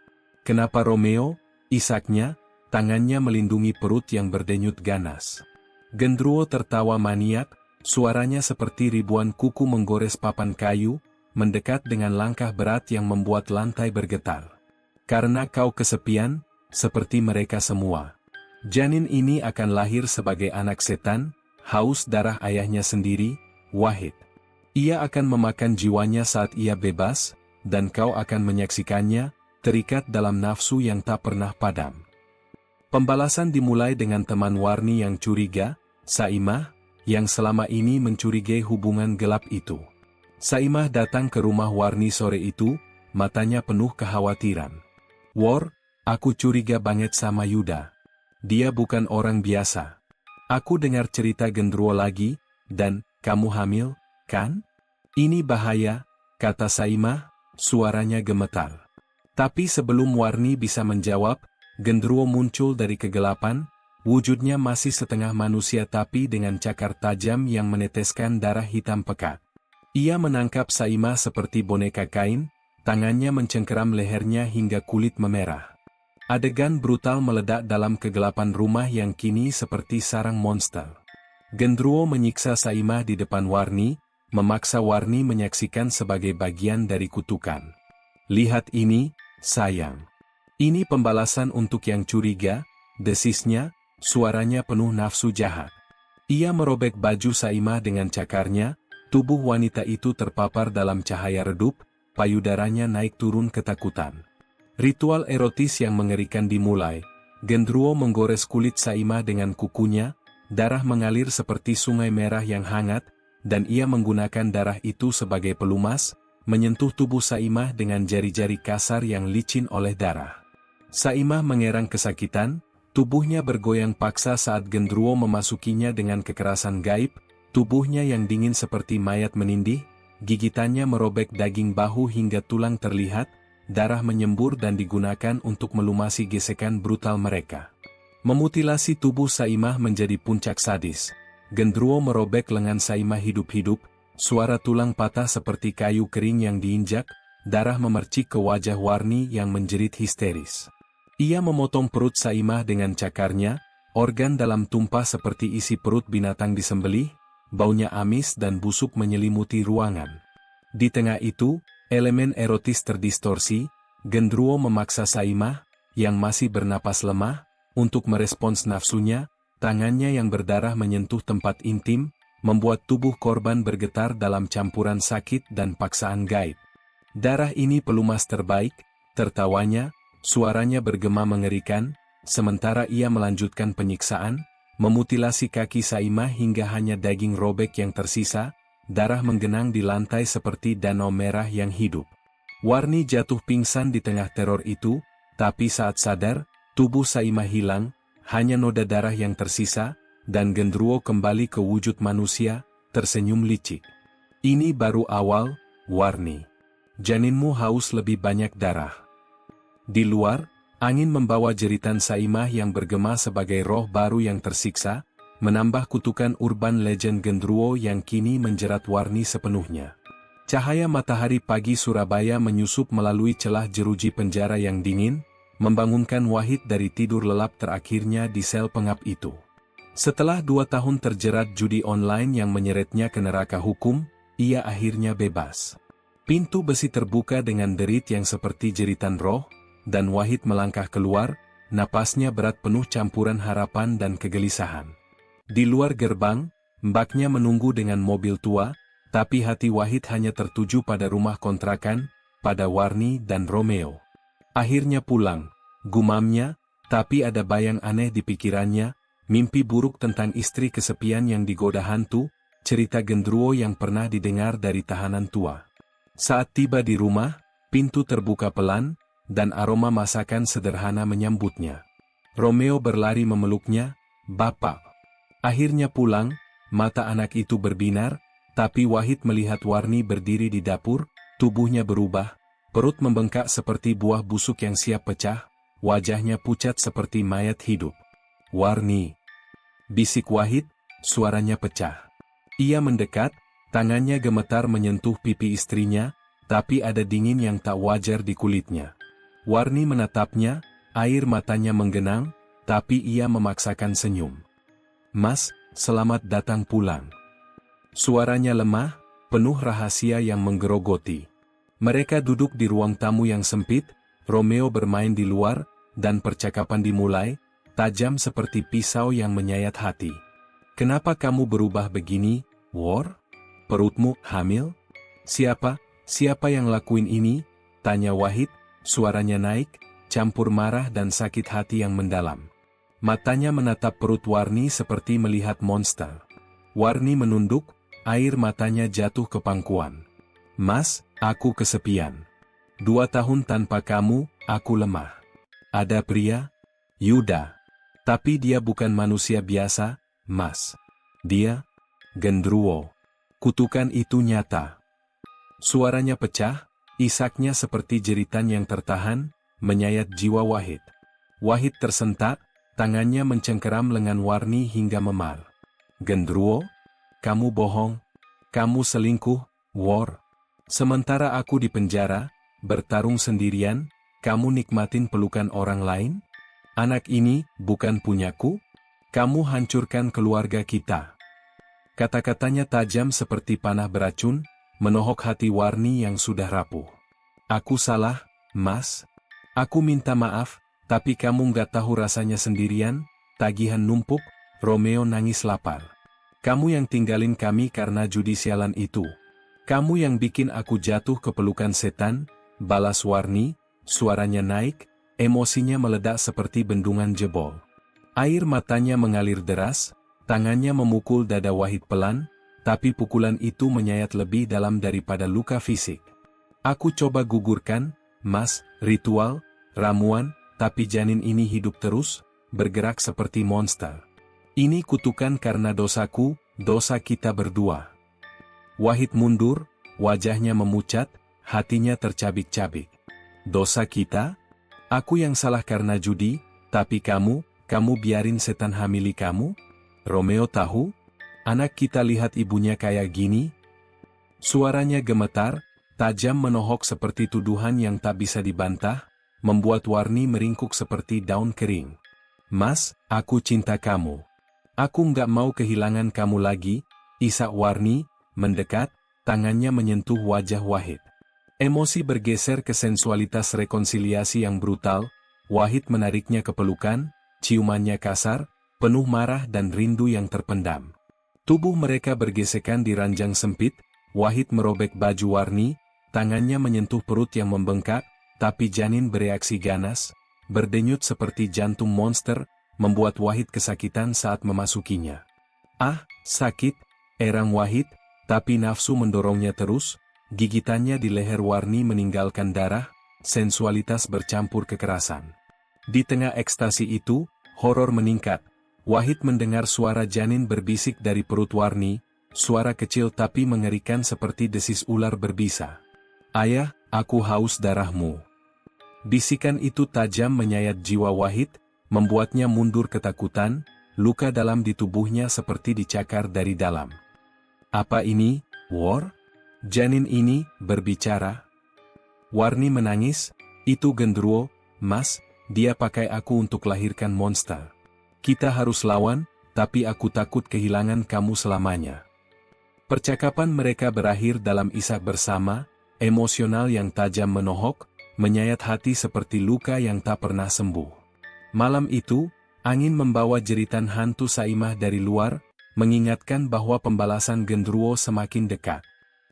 Kenapa Romeo? Isaknya, tangannya melindungi perut yang berdenyut ganas. Gendruwo tertawa maniak, suaranya seperti ribuan kuku menggores papan kayu, mendekat dengan langkah berat yang membuat lantai bergetar. Karena kau kesepian, seperti mereka semua. Janin ini akan lahir sebagai anak setan, haus darah ayahnya sendiri, Wahid. Ia akan memakan jiwanya saat ia bebas, dan kau akan menyaksikannya, terikat dalam nafsu yang tak pernah padam. Pembalasan dimulai dengan teman Warni yang curiga, Saimah, yang selama ini mencurigai hubungan gelap itu. Saimah datang ke rumah Warni sore itu, matanya penuh kekhawatiran. War, aku curiga banget sama Yuda. Dia bukan orang biasa. Aku dengar cerita Gendruwo lagi, dan, kamu hamil, kan? Ini bahaya, kata Saimah, suaranya gemetar. Tapi sebelum Warni bisa menjawab, Gendruwo muncul dari kegelapan, wujudnya masih setengah manusia tapi dengan cakar tajam yang meneteskan darah hitam pekat. Ia menangkap Saimah seperti boneka kain, tangannya mencengkeram lehernya hingga kulit memerah. Adegan brutal meledak dalam kegelapan rumah yang kini seperti sarang monster. Gendruwo menyiksa Saimah di depan Warni, memaksa Warni menyaksikan sebagai bagian dari kutukan. Lihat ini, sayang. Ini pembalasan untuk yang curiga, desisnya, suaranya penuh nafsu jahat. Ia merobek baju Saimah dengan cakarnya, tubuh wanita itu terpapar dalam cahaya redup, payudaranya naik turun ketakutan. Ritual erotis yang mengerikan dimulai. Gendruwo menggores kulit Saimah dengan kukunya, darah mengalir seperti sungai merah yang hangat, dan ia menggunakan darah itu sebagai pelumas, menyentuh tubuh Saimah dengan jari-jari kasar yang licin oleh darah. Saimah mengerang kesakitan, tubuhnya bergoyang paksa saat Gendruwo memasukinya dengan kekerasan gaib, tubuhnya yang dingin seperti mayat menindih, gigitannya merobek daging bahu hingga tulang terlihat, darah menyembur dan digunakan untuk melumasi gesekan brutal mereka. Memutilasi tubuh Saimah menjadi puncak sadis. Gendruwo merobek lengan Saimah hidup-hidup, suara tulang patah seperti kayu kering yang diinjak, darah memercik ke wajah Warni yang menjerit histeris. Ia memotong perut Saimah dengan cakarnya, organ dalam tumpah seperti isi perut binatang disembelih, baunya amis dan busuk menyelimuti ruangan. Di tengah itu, elemen erotis terdistorsi, Gendruwo memaksa Saimah, yang masih bernapas lemah, untuk merespons nafsunya, tangannya yang berdarah menyentuh tempat intim, membuat tubuh korban bergetar dalam campuran sakit dan paksaan gaib. Darah ini pelumas terbaik, tertawanya, suaranya bergema mengerikan, sementara ia melanjutkan penyiksaan, memutilasi kaki Saimah hingga hanya daging robek yang tersisa, darah menggenang di lantai seperti danau merah yang hidup. Warni jatuh pingsan di tengah teror itu, tapi saat sadar, tubuh Saimah hilang, hanya noda darah yang tersisa, dan Gendruwo kembali ke wujud manusia, tersenyum licik. Ini baru awal, Warni. Janinmu haus lebih banyak darah. Di luar, angin membawa jeritan Saimah yang bergema sebagai roh baru yang tersiksa, menambah kutukan urban legend Gendruwo yang kini menjerat Warni sepenuhnya. Cahaya matahari pagi Surabaya menyusup melalui celah jeruji penjara yang dingin, membangunkan Wahid dari tidur lelap terakhirnya di sel pengap itu. Setelah 2 tahun terjerat judi online yang menyeretnya ke neraka hukum, ia akhirnya bebas. Pintu besi terbuka dengan derit yang seperti jeritan roh, dan Wahid melangkah keluar, napasnya berat penuh campuran harapan dan kegelisahan. Di luar gerbang, mbaknya menunggu dengan mobil tua, tapi hati Wahid hanya tertuju pada rumah kontrakan, pada Warni dan Romeo. Akhirnya pulang, gumamnya, tapi ada bayang aneh di pikirannya, mimpi buruk tentang istri kesepian yang digoda hantu, cerita gendruwo yang pernah didengar dari tahanan tua. Saat tiba di rumah, pintu terbuka pelan, dan aroma masakan sederhana menyambutnya. Romeo berlari memeluknya, "Bapak." Akhirnya pulang, mata anak itu berbinar, tapi Wahid melihat Warni berdiri di dapur, tubuhnya berubah, perut membengkak seperti buah busuk yang siap pecah, wajahnya pucat seperti mayat hidup. "Warni!" bisik Wahid, suaranya pecah. Ia mendekat, tangannya gemetar menyentuh pipi istrinya, tapi ada dingin yang tak wajar di kulitnya. Warni menatapnya, air matanya menggenang, tapi ia memaksakan senyum. "Mas, selamat datang pulang." Suaranya lemah, penuh rahasia yang menggerogoti. Mereka duduk di ruang tamu yang sempit, Romeo bermain di luar, dan percakapan dimulai, tajam seperti pisau yang menyayat hati. "Kenapa kamu berubah begini, War? Perutmu hamil? Siapa yang lakuin ini?" tanya Wahid, suaranya naik, campur marah dan sakit hati yang mendalam. Matanya menatap perut Warni seperti melihat monster. Warni menunduk, air matanya jatuh ke pangkuan. "Mas, aku kesepian. 2 tahun tanpa kamu, aku lemah. Ada pria? Yuda. Tapi dia bukan manusia biasa, Mas. Dia gendruwo. Kutukan itu nyata." Suaranya pecah, isaknya seperti jeritan yang tertahan, menyayat jiwa Wahid. Wahid tersentak, tangannya mencengkeram lengan Warni hingga memar. "Gendruwo? Kamu bohong. Kamu selingkuh, War. Sementara aku di penjara, bertarung sendirian, kamu nikmatin pelukan orang lain? Anak ini bukan punyaku? Kamu hancurkan keluarga kita." Kata-katanya tajam seperti panah beracun, menohok hati Warni yang sudah rapuh. "Aku salah, Mas. Aku minta maaf, tapi kamu nggak tahu rasanya sendirian, tagihan numpuk." Romeo nangis lapar. "Kamu yang tinggalin kami karena judi sialan itu. Kamu yang bikin aku jatuh ke pelukan setan," balas Warni, suaranya naik, emosinya meledak seperti bendungan jebol. Air matanya mengalir deras, tangannya memukul dada Wahid pelan, tapi pukulan itu menyayat lebih dalam daripada luka fisik. "Aku coba gugurkan, Mas, ritual, ramuan, tapi janin ini hidup terus, bergerak seperti monster. Ini kutukan karena dosaku, dosa kita berdua." Wahid mundur, wajahnya memucat, hatinya tercabik-cabik. "Dosa kita? Aku yang salah karena judi, tapi kamu biarin setan hamili kamu? Romeo tahu? Anak kita lihat ibunya kayak gini?" Suaranya gemetar, tajam menohok seperti tuduhan yang tak bisa dibantah, membuat Warni meringkuk seperti daun kering. "Mas, aku cinta kamu. Aku nggak mau kehilangan kamu lagi," isak Warni, mendekat, tangannya menyentuh wajah Wahid. Emosi bergeser ke sensualitas rekonsiliasi yang brutal, Wahid menariknya ke pelukan, ciumannya kasar, penuh marah dan rindu yang terpendam. Tubuh mereka bergesekan di ranjang sempit, Wahid merobek baju Warni, tangannya menyentuh perut yang membengkak, tapi janin bereaksi ganas, berdenyut seperti jantung monster, membuat Wahid kesakitan saat memasukinya. "Ah, sakit," erang Wahid, tapi nafsu mendorongnya terus, gigitannya di leher Warni meninggalkan darah, sensualitas bercampur kekerasan. Di tengah ekstasi itu, horor meningkat. Wahid mendengar suara janin berbisik dari perut Warni, suara kecil tapi mengerikan seperti desis ular berbisa. "Ayah, aku haus darahmu." Bisikan itu tajam menyayat jiwa Wahid, membuatnya mundur ketakutan, luka dalam di tubuhnya seperti dicakar dari dalam. "Apa ini, War? Janin ini berbicara?" Warni menangis, "Itu gendruwo, Mas, dia pakai aku untuk lahirkan monster. Kita harus lawan, tapi aku takut kehilangan kamu selamanya." Percakapan mereka berakhir dalam isak bersama, emosional yang tajam menohok, menyayat hati seperti luka yang tak pernah sembuh. Malam itu, angin membawa jeritan hantu Saimah dari luar, mengingatkan bahwa pembalasan Gendruwo semakin dekat.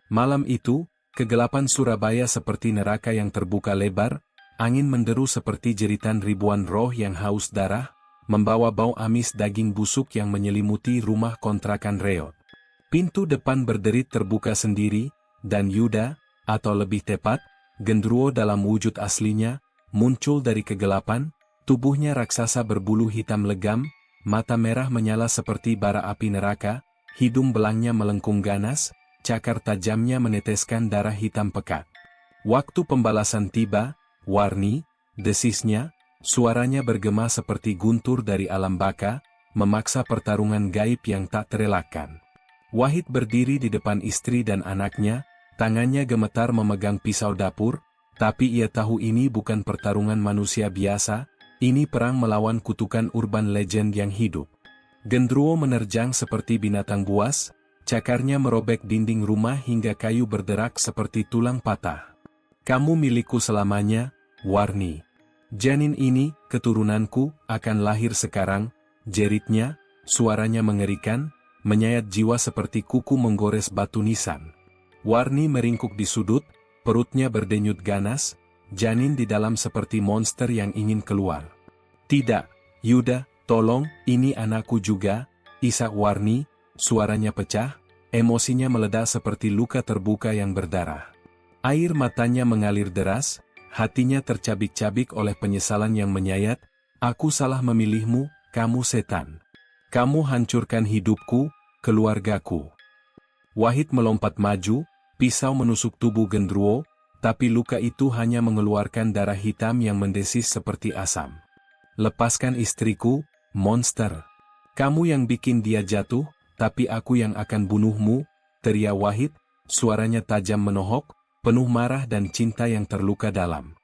Malam itu, kegelapan Surabaya seperti neraka yang terbuka lebar, angin menderu seperti jeritan ribuan roh yang haus darah, membawa bau amis daging busuk yang menyelimuti rumah kontrakan reot. Pintu depan berderit terbuka sendiri, dan Yuda, atau lebih tepat, Gendruwo dalam wujud aslinya, muncul dari kegelapan, tubuhnya raksasa berbulu hitam legam, mata merah menyala seperti bara api neraka, hidung belangnya melengkung ganas, cakar tajamnya meneteskan darah hitam pekat. Waktu pembalasan tiba, Warni, desisnya, suaranya bergema seperti guntur dari alam baka, memaksa pertarungan gaib yang tak terelakkan. Wahid berdiri di depan istri dan anaknya, tangannya gemetar memegang pisau dapur, tapi ia tahu ini bukan pertarungan manusia biasa, ini perang melawan kutukan urban legend yang hidup. Gendruwo menerjang seperti binatang buas, cakarnya merobek dinding rumah hingga kayu berderak seperti tulang patah. Kamu milikku selamanya, Warni. Janin ini, keturunanku, akan lahir sekarang, jeritnya, suaranya mengerikan, menyayat jiwa seperti kuku menggores batu nisan. Warni meringkuk di sudut, perutnya berdenyut ganas, janin di dalam seperti monster yang ingin keluar. Tidak, Yuda, tolong, ini anakku juga, isak Warni, suaranya pecah, emosinya meledak seperti luka terbuka yang berdarah. Air matanya mengalir deras, hatinya tercabik-cabik oleh penyesalan yang menyayat, aku salah memilihmu, kamu setan. Kamu hancurkan hidupku, keluargaku. Wahid melompat maju, pisau menusuk tubuh Gendruwo, tapi luka itu hanya mengeluarkan darah hitam yang mendesis seperti asam. Lepaskan istriku, monster. Kamu yang bikin dia jatuh, tapi aku yang akan bunuhmu, teriak Wahid, suaranya tajam menohok, penuh marah dan cinta yang terluka dalam.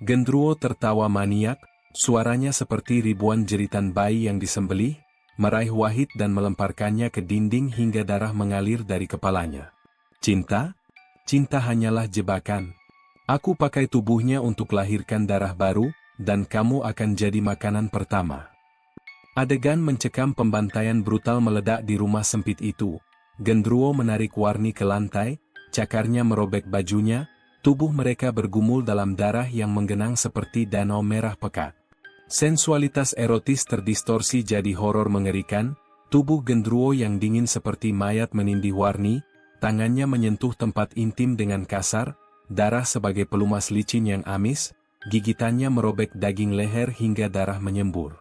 Gendruwo tertawa maniak, suaranya seperti ribuan jeritan bayi yang disembelih, meraih Wahid dan melemparkannya ke dinding hingga darah mengalir dari kepalanya. Cinta? Cinta hanyalah jebakan. Aku pakai tubuhnya untuk lahirkan darah baru, dan kamu akan jadi makanan pertama. Adegan mencekam pembantaian brutal meledak di rumah sempit itu. Gendruwo menarik Warni ke lantai, cakarnya merobek bajunya, tubuh mereka bergumul dalam darah yang menggenang seperti danau merah pekat. Sensualitas erotis terdistorsi jadi horor mengerikan, tubuh Gendruwo yang dingin seperti mayat menindih Warni, tangannya menyentuh tempat intim dengan kasar, darah sebagai pelumas licin yang amis, gigitannya merobek daging leher hingga darah menyembur.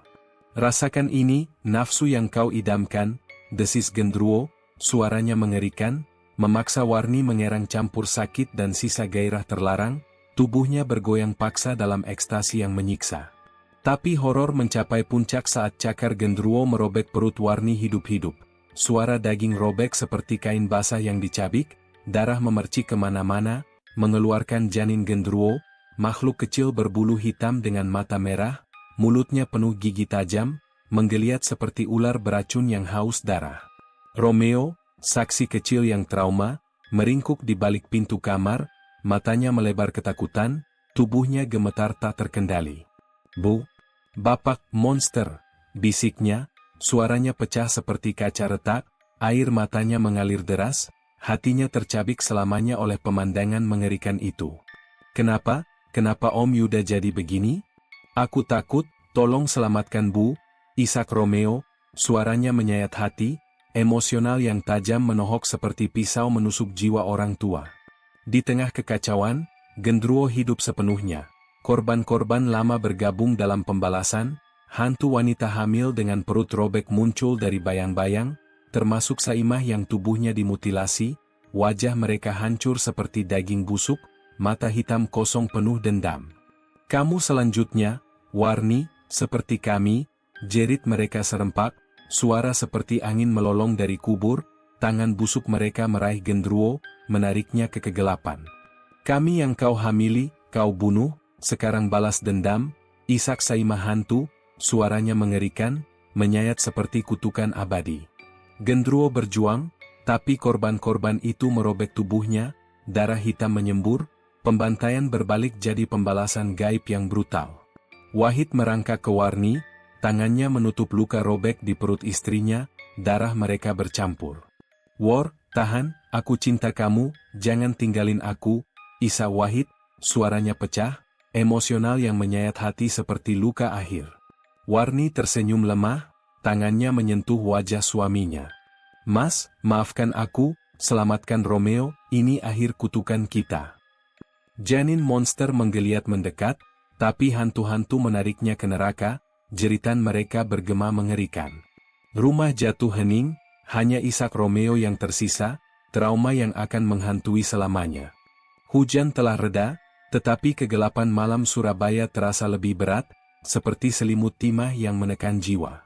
Rasakan ini, nafsu yang kau idamkan, desis Gendruwo, suaranya mengerikan, memaksa Warni mengerang campur sakit dan sisa gairah terlarang, tubuhnya bergoyang paksa dalam ekstasi yang menyiksa. Tapi horor mencapai puncak saat cakar Gendruwo merobek perut Warni hidup-hidup. Suara daging robek seperti kain basah yang dicabik, darah memercik kemana-mana, mengeluarkan janin Gendruwo, makhluk kecil berbulu hitam dengan mata merah, mulutnya penuh gigi tajam, menggeliat seperti ular beracun yang haus darah. Romeo, saksi kecil yang trauma, meringkuk di balik pintu kamar, matanya melebar ketakutan, tubuhnya gemetar tak terkendali. Bu, bapak monster, bisiknya, suaranya pecah seperti kaca retak, air matanya mengalir deras, hatinya tercabik selamanya oleh pemandangan mengerikan itu. Kenapa? Kenapa Om Yuda jadi begini? Aku takut, tolong selamatkan Bu, isak Romeo, suaranya menyayat hati, emosional yang tajam menohok seperti pisau menusuk jiwa orang tua. Di tengah kekacauan, Gendruwo hidup sepenuhnya. Korban-korban lama bergabung dalam pembalasan, hantu wanita hamil dengan perut robek muncul dari bayang-bayang, termasuk Saimah yang tubuhnya dimutilasi, wajah mereka hancur seperti daging busuk, mata hitam kosong penuh dendam. Kamu selanjutnya, Warni, seperti kami, jerit mereka serempak, suara seperti angin melolong dari kubur, tangan busuk mereka meraih Gendruwo, menariknya ke kegelapan. Kami yang kau hamili, kau bunuh, sekarang balas dendam, isak Saimah hantu, suaranya mengerikan, menyayat seperti kutukan abadi. Gendruwo berjuang, tapi korban-korban itu merobek tubuhnya, darah hitam menyembur, pembantaian berbalik jadi pembalasan gaib yang brutal. Wahid merangkak ke Warni, tangannya menutup luka robek di perut istrinya, darah mereka bercampur. "War, tahan, aku cinta kamu, jangan tinggalin aku." Isa Wahid, suaranya pecah, emosional yang menyayat hati seperti luka akhir. Warni tersenyum lemah, tangannya menyentuh wajah suaminya. "Mas, maafkan aku, selamatkan Romeo, ini akhir kutukan kita." Janin monster menggeliat mendekat, tapi hantu-hantu menariknya ke neraka, jeritan mereka bergema mengerikan. Rumah jatuh hening, hanya isak Romeo yang tersisa, trauma yang akan menghantui selamanya. Hujan telah reda, tetapi kegelapan malam Surabaya terasa lebih berat, seperti selimut timah yang menekan jiwa.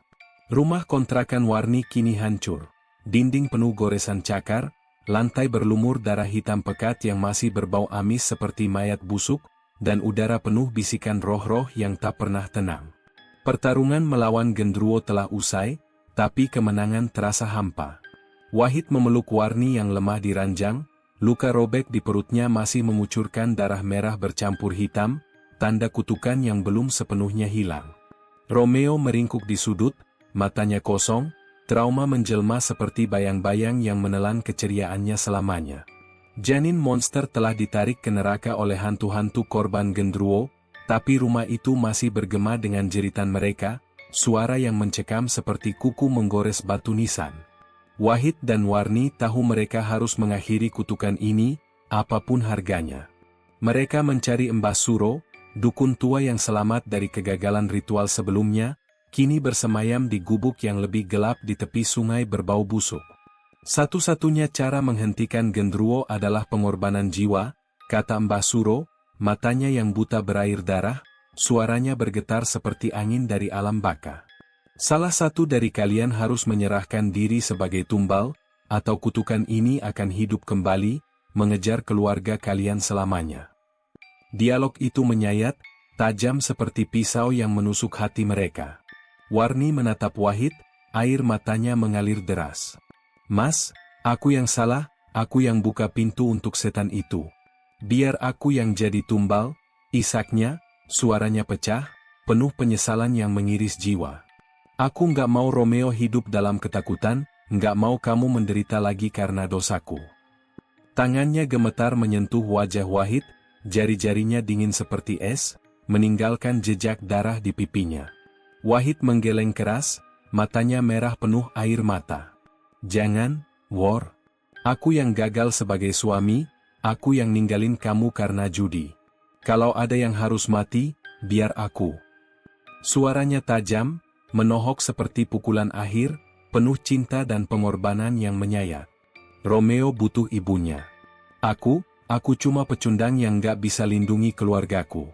Rumah kontrakan Warni kini hancur. Dinding penuh goresan cakar, lantai berlumur darah hitam pekat yang masih berbau amis seperti mayat busuk, dan udara penuh bisikan roh-roh yang tak pernah tenang. Pertarungan melawan Gendruwo telah usai, tapi kemenangan terasa hampa. Wahid memeluk Warni yang lemah di ranjang, luka robek di perutnya masih mengucurkan darah merah bercampur hitam, tanda kutukan yang belum sepenuhnya hilang. Romeo meringkuk di sudut, matanya kosong, trauma menjelma seperti bayang-bayang yang menelan keceriaannya selamanya. Janin monster telah ditarik ke neraka oleh hantu-hantu korban Gendruwo, tapi rumah itu masih bergema dengan jeritan mereka, suara yang mencekam seperti kuku menggores batu nisan. Wahid dan Warni tahu mereka harus mengakhiri kutukan ini, apapun harganya. Mereka mencari Mbah Suro, dukun tua yang selamat dari kegagalan ritual sebelumnya, kini bersemayam di gubuk yang lebih gelap di tepi sungai berbau busuk. Satu-satunya cara menghentikan Gendruwo adalah pengorbanan jiwa, kata Mbah Suro, matanya yang buta berair darah, suaranya bergetar seperti angin dari alam baka. "Salah satu dari kalian harus menyerahkan diri sebagai tumbal, atau kutukan ini akan hidup kembali, mengejar keluarga kalian selamanya." Dialog itu menyayat, tajam seperti pisau yang menusuk hati mereka. Warni menatap Wahid, air matanya mengalir deras. "Mas, aku yang salah, aku yang buka pintu untuk setan itu. Biar aku yang jadi tumbal," isaknya, suaranya pecah, penuh penyesalan yang mengiris jiwa. "Aku nggak mau Romeo hidup dalam ketakutan, nggak mau kamu menderita lagi karena dosaku." Tangannya gemetar menyentuh wajah Wahid, jari-jarinya dingin seperti es, meninggalkan jejak darah di pipinya. Wahid menggeleng keras, matanya merah penuh air mata. "Jangan, War. Aku yang gagal sebagai suami, aku yang ninggalin kamu karena judi. Kalau ada yang harus mati, biar aku." Suaranya tajam, menohok seperti pukulan akhir, penuh cinta dan pengorbanan yang menyayat. "Romeo butuh ibunya. Aku cuma pecundang yang gak bisa lindungi keluargaku."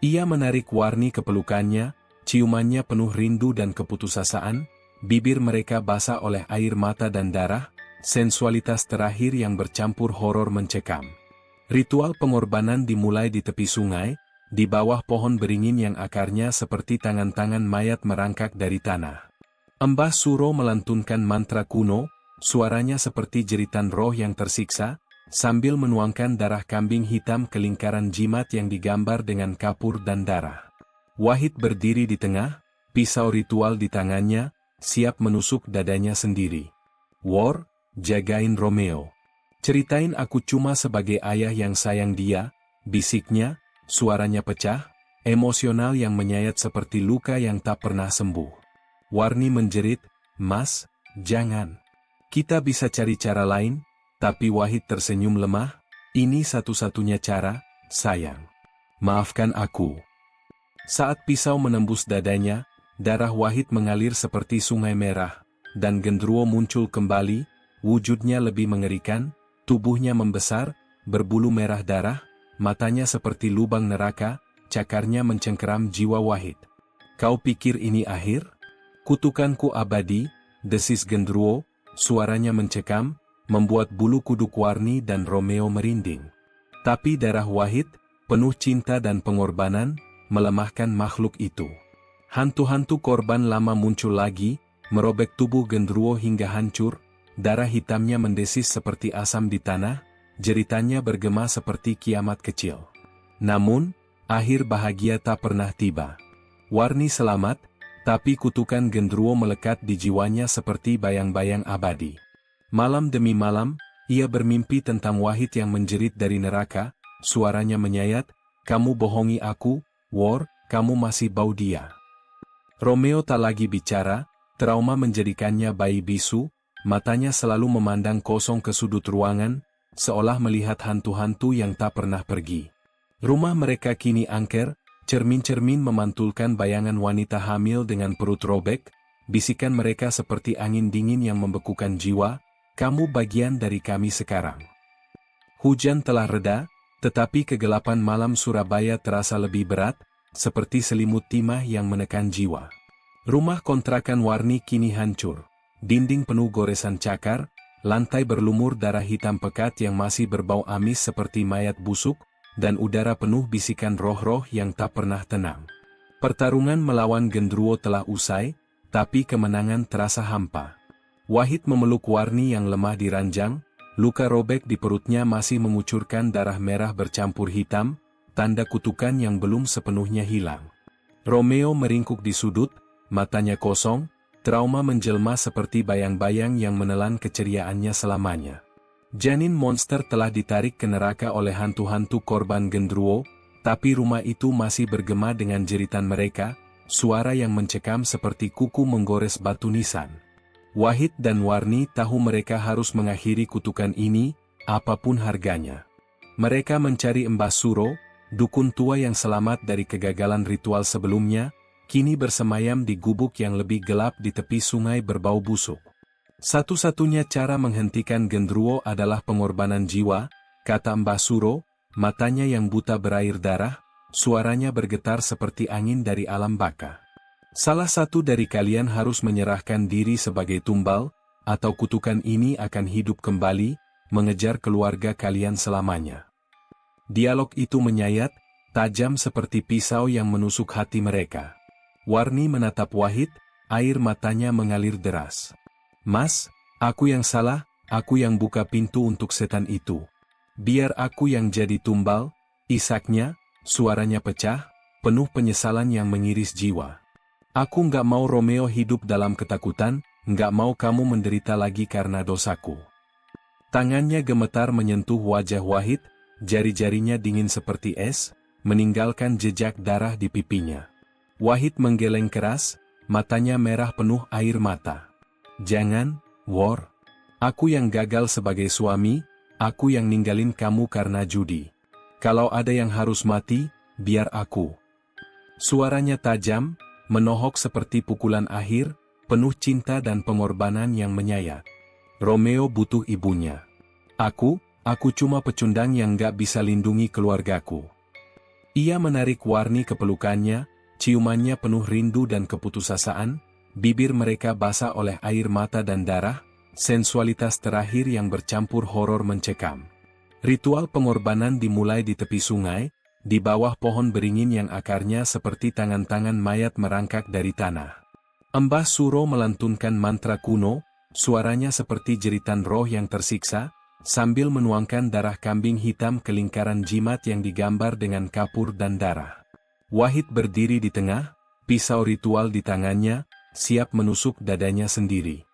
Ia menarik Warni ke pelukannya, ciumannya penuh rindu dan keputusasaan, bibir mereka basah oleh air mata dan darah, sensualitas terakhir yang bercampur horor mencekam. Ritual pengorbanan dimulai di tepi sungai, di bawah pohon beringin yang akarnya seperti tangan-tangan mayat merangkak dari tanah. Mbah Suro melantunkan mantra kuno, suaranya seperti jeritan roh yang tersiksa, sambil menuangkan darah kambing hitam ke lingkaran jimat yang digambar dengan kapur dan darah. Wahid berdiri di tengah, pisau ritual di tangannya, siap menusuk dadanya sendiri. "War, jagain Romeo. Ceritain aku cuma sebagai ayah yang sayang dia," bisiknya, suaranya pecah, emosional yang menyayat seperti luka yang tak pernah sembuh. Warni menjerit, "Mas, jangan. Kita bisa cari cara lain." Tapi Wahid tersenyum lemah, "Ini satu-satunya cara, sayang. Maafkan aku." Saat pisau menembus dadanya, darah Wahid mengalir seperti sungai merah, dan Gendruwo muncul kembali, wujudnya lebih mengerikan, tubuhnya membesar, berbulu merah darah, matanya seperti lubang neraka, cakarnya mencengkeram jiwa Wahid. "Kau pikir ini akhir? Kutukanku abadi," desis Gendruwo, suaranya mencekam, membuat bulu kuduk Warni dan Romeo merinding. Tapi darah Wahid, penuh cinta dan pengorbanan, melemahkan makhluk itu. Hantu-hantu korban lama muncul lagi, merobek tubuh Gendruwo hingga hancur, darah hitamnya mendesis seperti asam di tanah, jeritannya bergema seperti kiamat kecil. Namun, akhir bahagia tak pernah tiba. Warni selamat, tapi kutukan Gendruwo melekat di jiwanya seperti bayang-bayang abadi. Malam demi malam, ia bermimpi tentang Wahid yang menjerit dari neraka, suaranya menyayat, "Kamu bohongi aku, War, kamu masih bau dia." Romeo tak lagi bicara, trauma menjadikannya bayi bisu, matanya selalu memandang kosong ke sudut ruangan, seolah melihat hantu-hantu yang tak pernah pergi. Rumah mereka kini angker, cermin-cermin memantulkan bayangan wanita hamil dengan perut robek, bisikan mereka seperti angin dingin yang membekukan jiwa, "Kamu bagian dari kami sekarang." Hujan telah reda, tetapi kegelapan malam Surabaya terasa lebih berat, seperti selimut timah yang menekan jiwa. Rumah kontrakan Warni kini hancur. Dinding penuh goresan cakar, lantai berlumur darah hitam pekat yang masih berbau amis seperti mayat busuk, dan udara penuh bisikan roh-roh yang tak pernah tenang. Pertarungan melawan Gendruwo telah usai, tapi kemenangan terasa hampa. Wahid memeluk Warni yang lemah di ranjang, luka robek di perutnya masih mengucurkan darah merah bercampur hitam, tanda kutukan yang belum sepenuhnya hilang. Romeo meringkuk di sudut, matanya kosong, trauma menjelma seperti bayang-bayang yang menelan keceriaannya selamanya. Janin monster telah ditarik ke neraka oleh hantu-hantu korban Gendruwo, tapi rumah itu masih bergema dengan jeritan mereka, suara yang mencekam seperti kuku menggores batu nisan. Wahid dan Warni tahu mereka harus mengakhiri kutukan ini, apapun harganya. Mereka mencari Mbah Suro, dukun tua yang selamat dari kegagalan ritual sebelumnya, kini bersemayam di gubuk yang lebih gelap di tepi sungai berbau busuk. Satu-satunya cara menghentikan Gendruwo adalah pengorbanan jiwa, kata Mbah Suro, matanya yang buta berair darah, suaranya bergetar seperti angin dari alam baka. Salah satu dari kalian harus menyerahkan diri sebagai tumbal, atau kutukan ini akan hidup kembali, mengejar keluarga kalian selamanya. Dialog itu menyayat, tajam seperti pisau yang menusuk hati mereka. Warni menatap Wahid, air matanya mengalir deras. "Mas, aku yang salah, aku yang buka pintu untuk setan itu. Biar aku yang jadi tumbal," isaknya, suaranya pecah, penuh penyesalan yang mengiris jiwa. "Aku nggak mau Romeo hidup dalam ketakutan, nggak mau kamu menderita lagi karena dosaku." Tangannya gemetar menyentuh wajah Wahid, jari-jarinya dingin seperti es, meninggalkan jejak darah di pipinya. Wahid menggeleng keras, matanya merah penuh air mata. "Jangan, War. Aku yang gagal sebagai suami, aku yang ninggalin kamu karena judi. Kalau ada yang harus mati, biar aku." Suaranya tajam, menohok seperti pukulan akhir, penuh cinta dan pengorbanan yang menyayat. "Romeo butuh ibunya. Aku cuma pecundang yang gak bisa lindungi keluargaku." Ia menarik Warni ke pelukannya, ciumannya penuh rindu dan keputusasaan, bibir mereka basah oleh air mata dan darah, sensualitas terakhir yang bercampur horor mencekam. Ritual pengorbanan dimulai di tepi sungai, di bawah pohon beringin yang akarnya seperti tangan-tangan mayat merangkak dari tanah. Mbah Suro melantunkan mantra kuno, suaranya seperti jeritan roh yang tersiksa, sambil menuangkan darah kambing hitam ke lingkaran jimat yang digambar dengan kapur dan darah. Wahid berdiri di tengah, pisau ritual di tangannya, siap menusuk dadanya sendiri.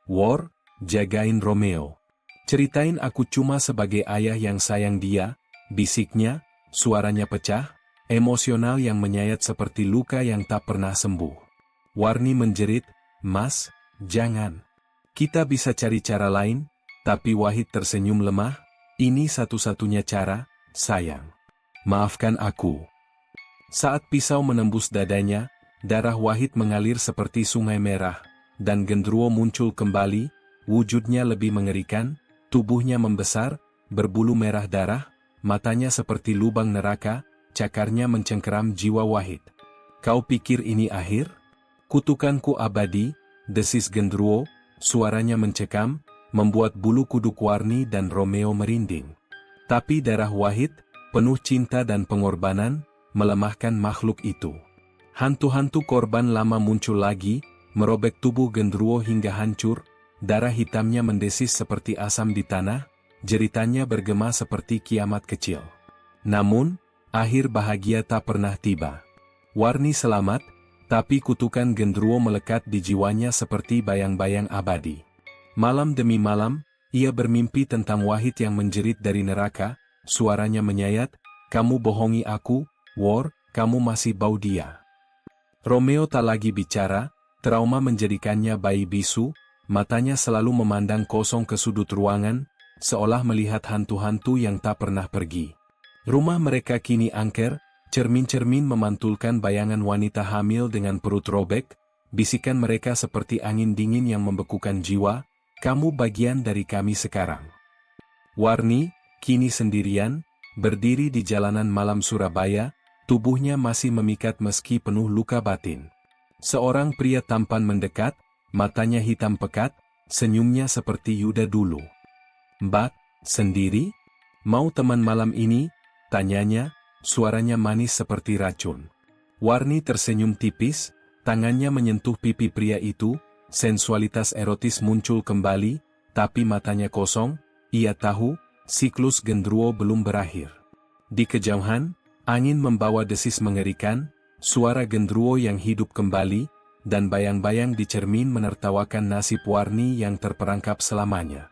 "War, jagain Romeo. Ceritain aku cuma sebagai ayah yang sayang dia," bisiknya, suaranya pecah, emosional yang menyayat seperti luka yang tak pernah sembuh. Warni menjerit, "Mas, jangan. Kita bisa cari cara lain," tapi Wahid tersenyum lemah, "Ini satu-satunya cara, sayang. Maafkan aku." Saat pisau menembus dadanya, darah Wahid mengalir seperti sungai merah, dan Gendruwo muncul kembali, wujudnya lebih mengerikan, tubuhnya membesar, berbulu merah darah, matanya seperti lubang neraka, cakarnya mencengkeram jiwa Wahid. "Kau pikir ini akhir? Kutukanku abadi," desis Gendruwo, suaranya mencekam, membuat bulu kuduk Warni dan Romeo merinding. Tapi darah Wahid, penuh cinta dan pengorbanan, melemahkan makhluk itu. Hantu-hantu korban lama muncul lagi, merobek tubuh Gendruwo hingga hancur, darah hitamnya mendesis seperti asam di tanah, jeritannya bergema seperti kiamat kecil. Namun, akhir bahagia tak pernah tiba. Warni selamat, tapi kutukan Gendruwo melekat di jiwanya seperti bayang-bayang abadi. Malam demi malam, ia bermimpi tentang Wahid yang menjerit dari neraka, suaranya menyayat, "Kamu bohongi aku, War, kamu masih bau dia." Romeo tak lagi bicara, trauma menjadikannya bayi bisu, matanya selalu memandang kosong ke sudut ruangan, seolah melihat hantu-hantu yang tak pernah pergi. Rumah mereka kini angker, cermin-cermin memantulkan bayangan wanita hamil dengan perut robek, bisikan mereka seperti angin dingin yang membekukan jiwa, "Kamu bagian dari kami sekarang." Warni, kini sendirian, berdiri di jalanan malam Surabaya, tubuhnya masih memikat meski penuh luka batin. Seorang pria tampan mendekat, matanya hitam pekat, senyumnya seperti Yuda dulu. "Mbak, sendiri? Mau teman malam ini?" tanyanya, suaranya manis seperti racun. Warni tersenyum tipis, tangannya menyentuh pipi pria itu, sensualitas erotis muncul kembali, tapi matanya kosong, ia tahu, siklus Gendruwo belum berakhir. Di kejauhan, angin membawa desis mengerikan, suara Gendruwo yang hidup kembali, dan bayang-bayang di cermin menertawakan nasib Warni yang terperangkap selamanya.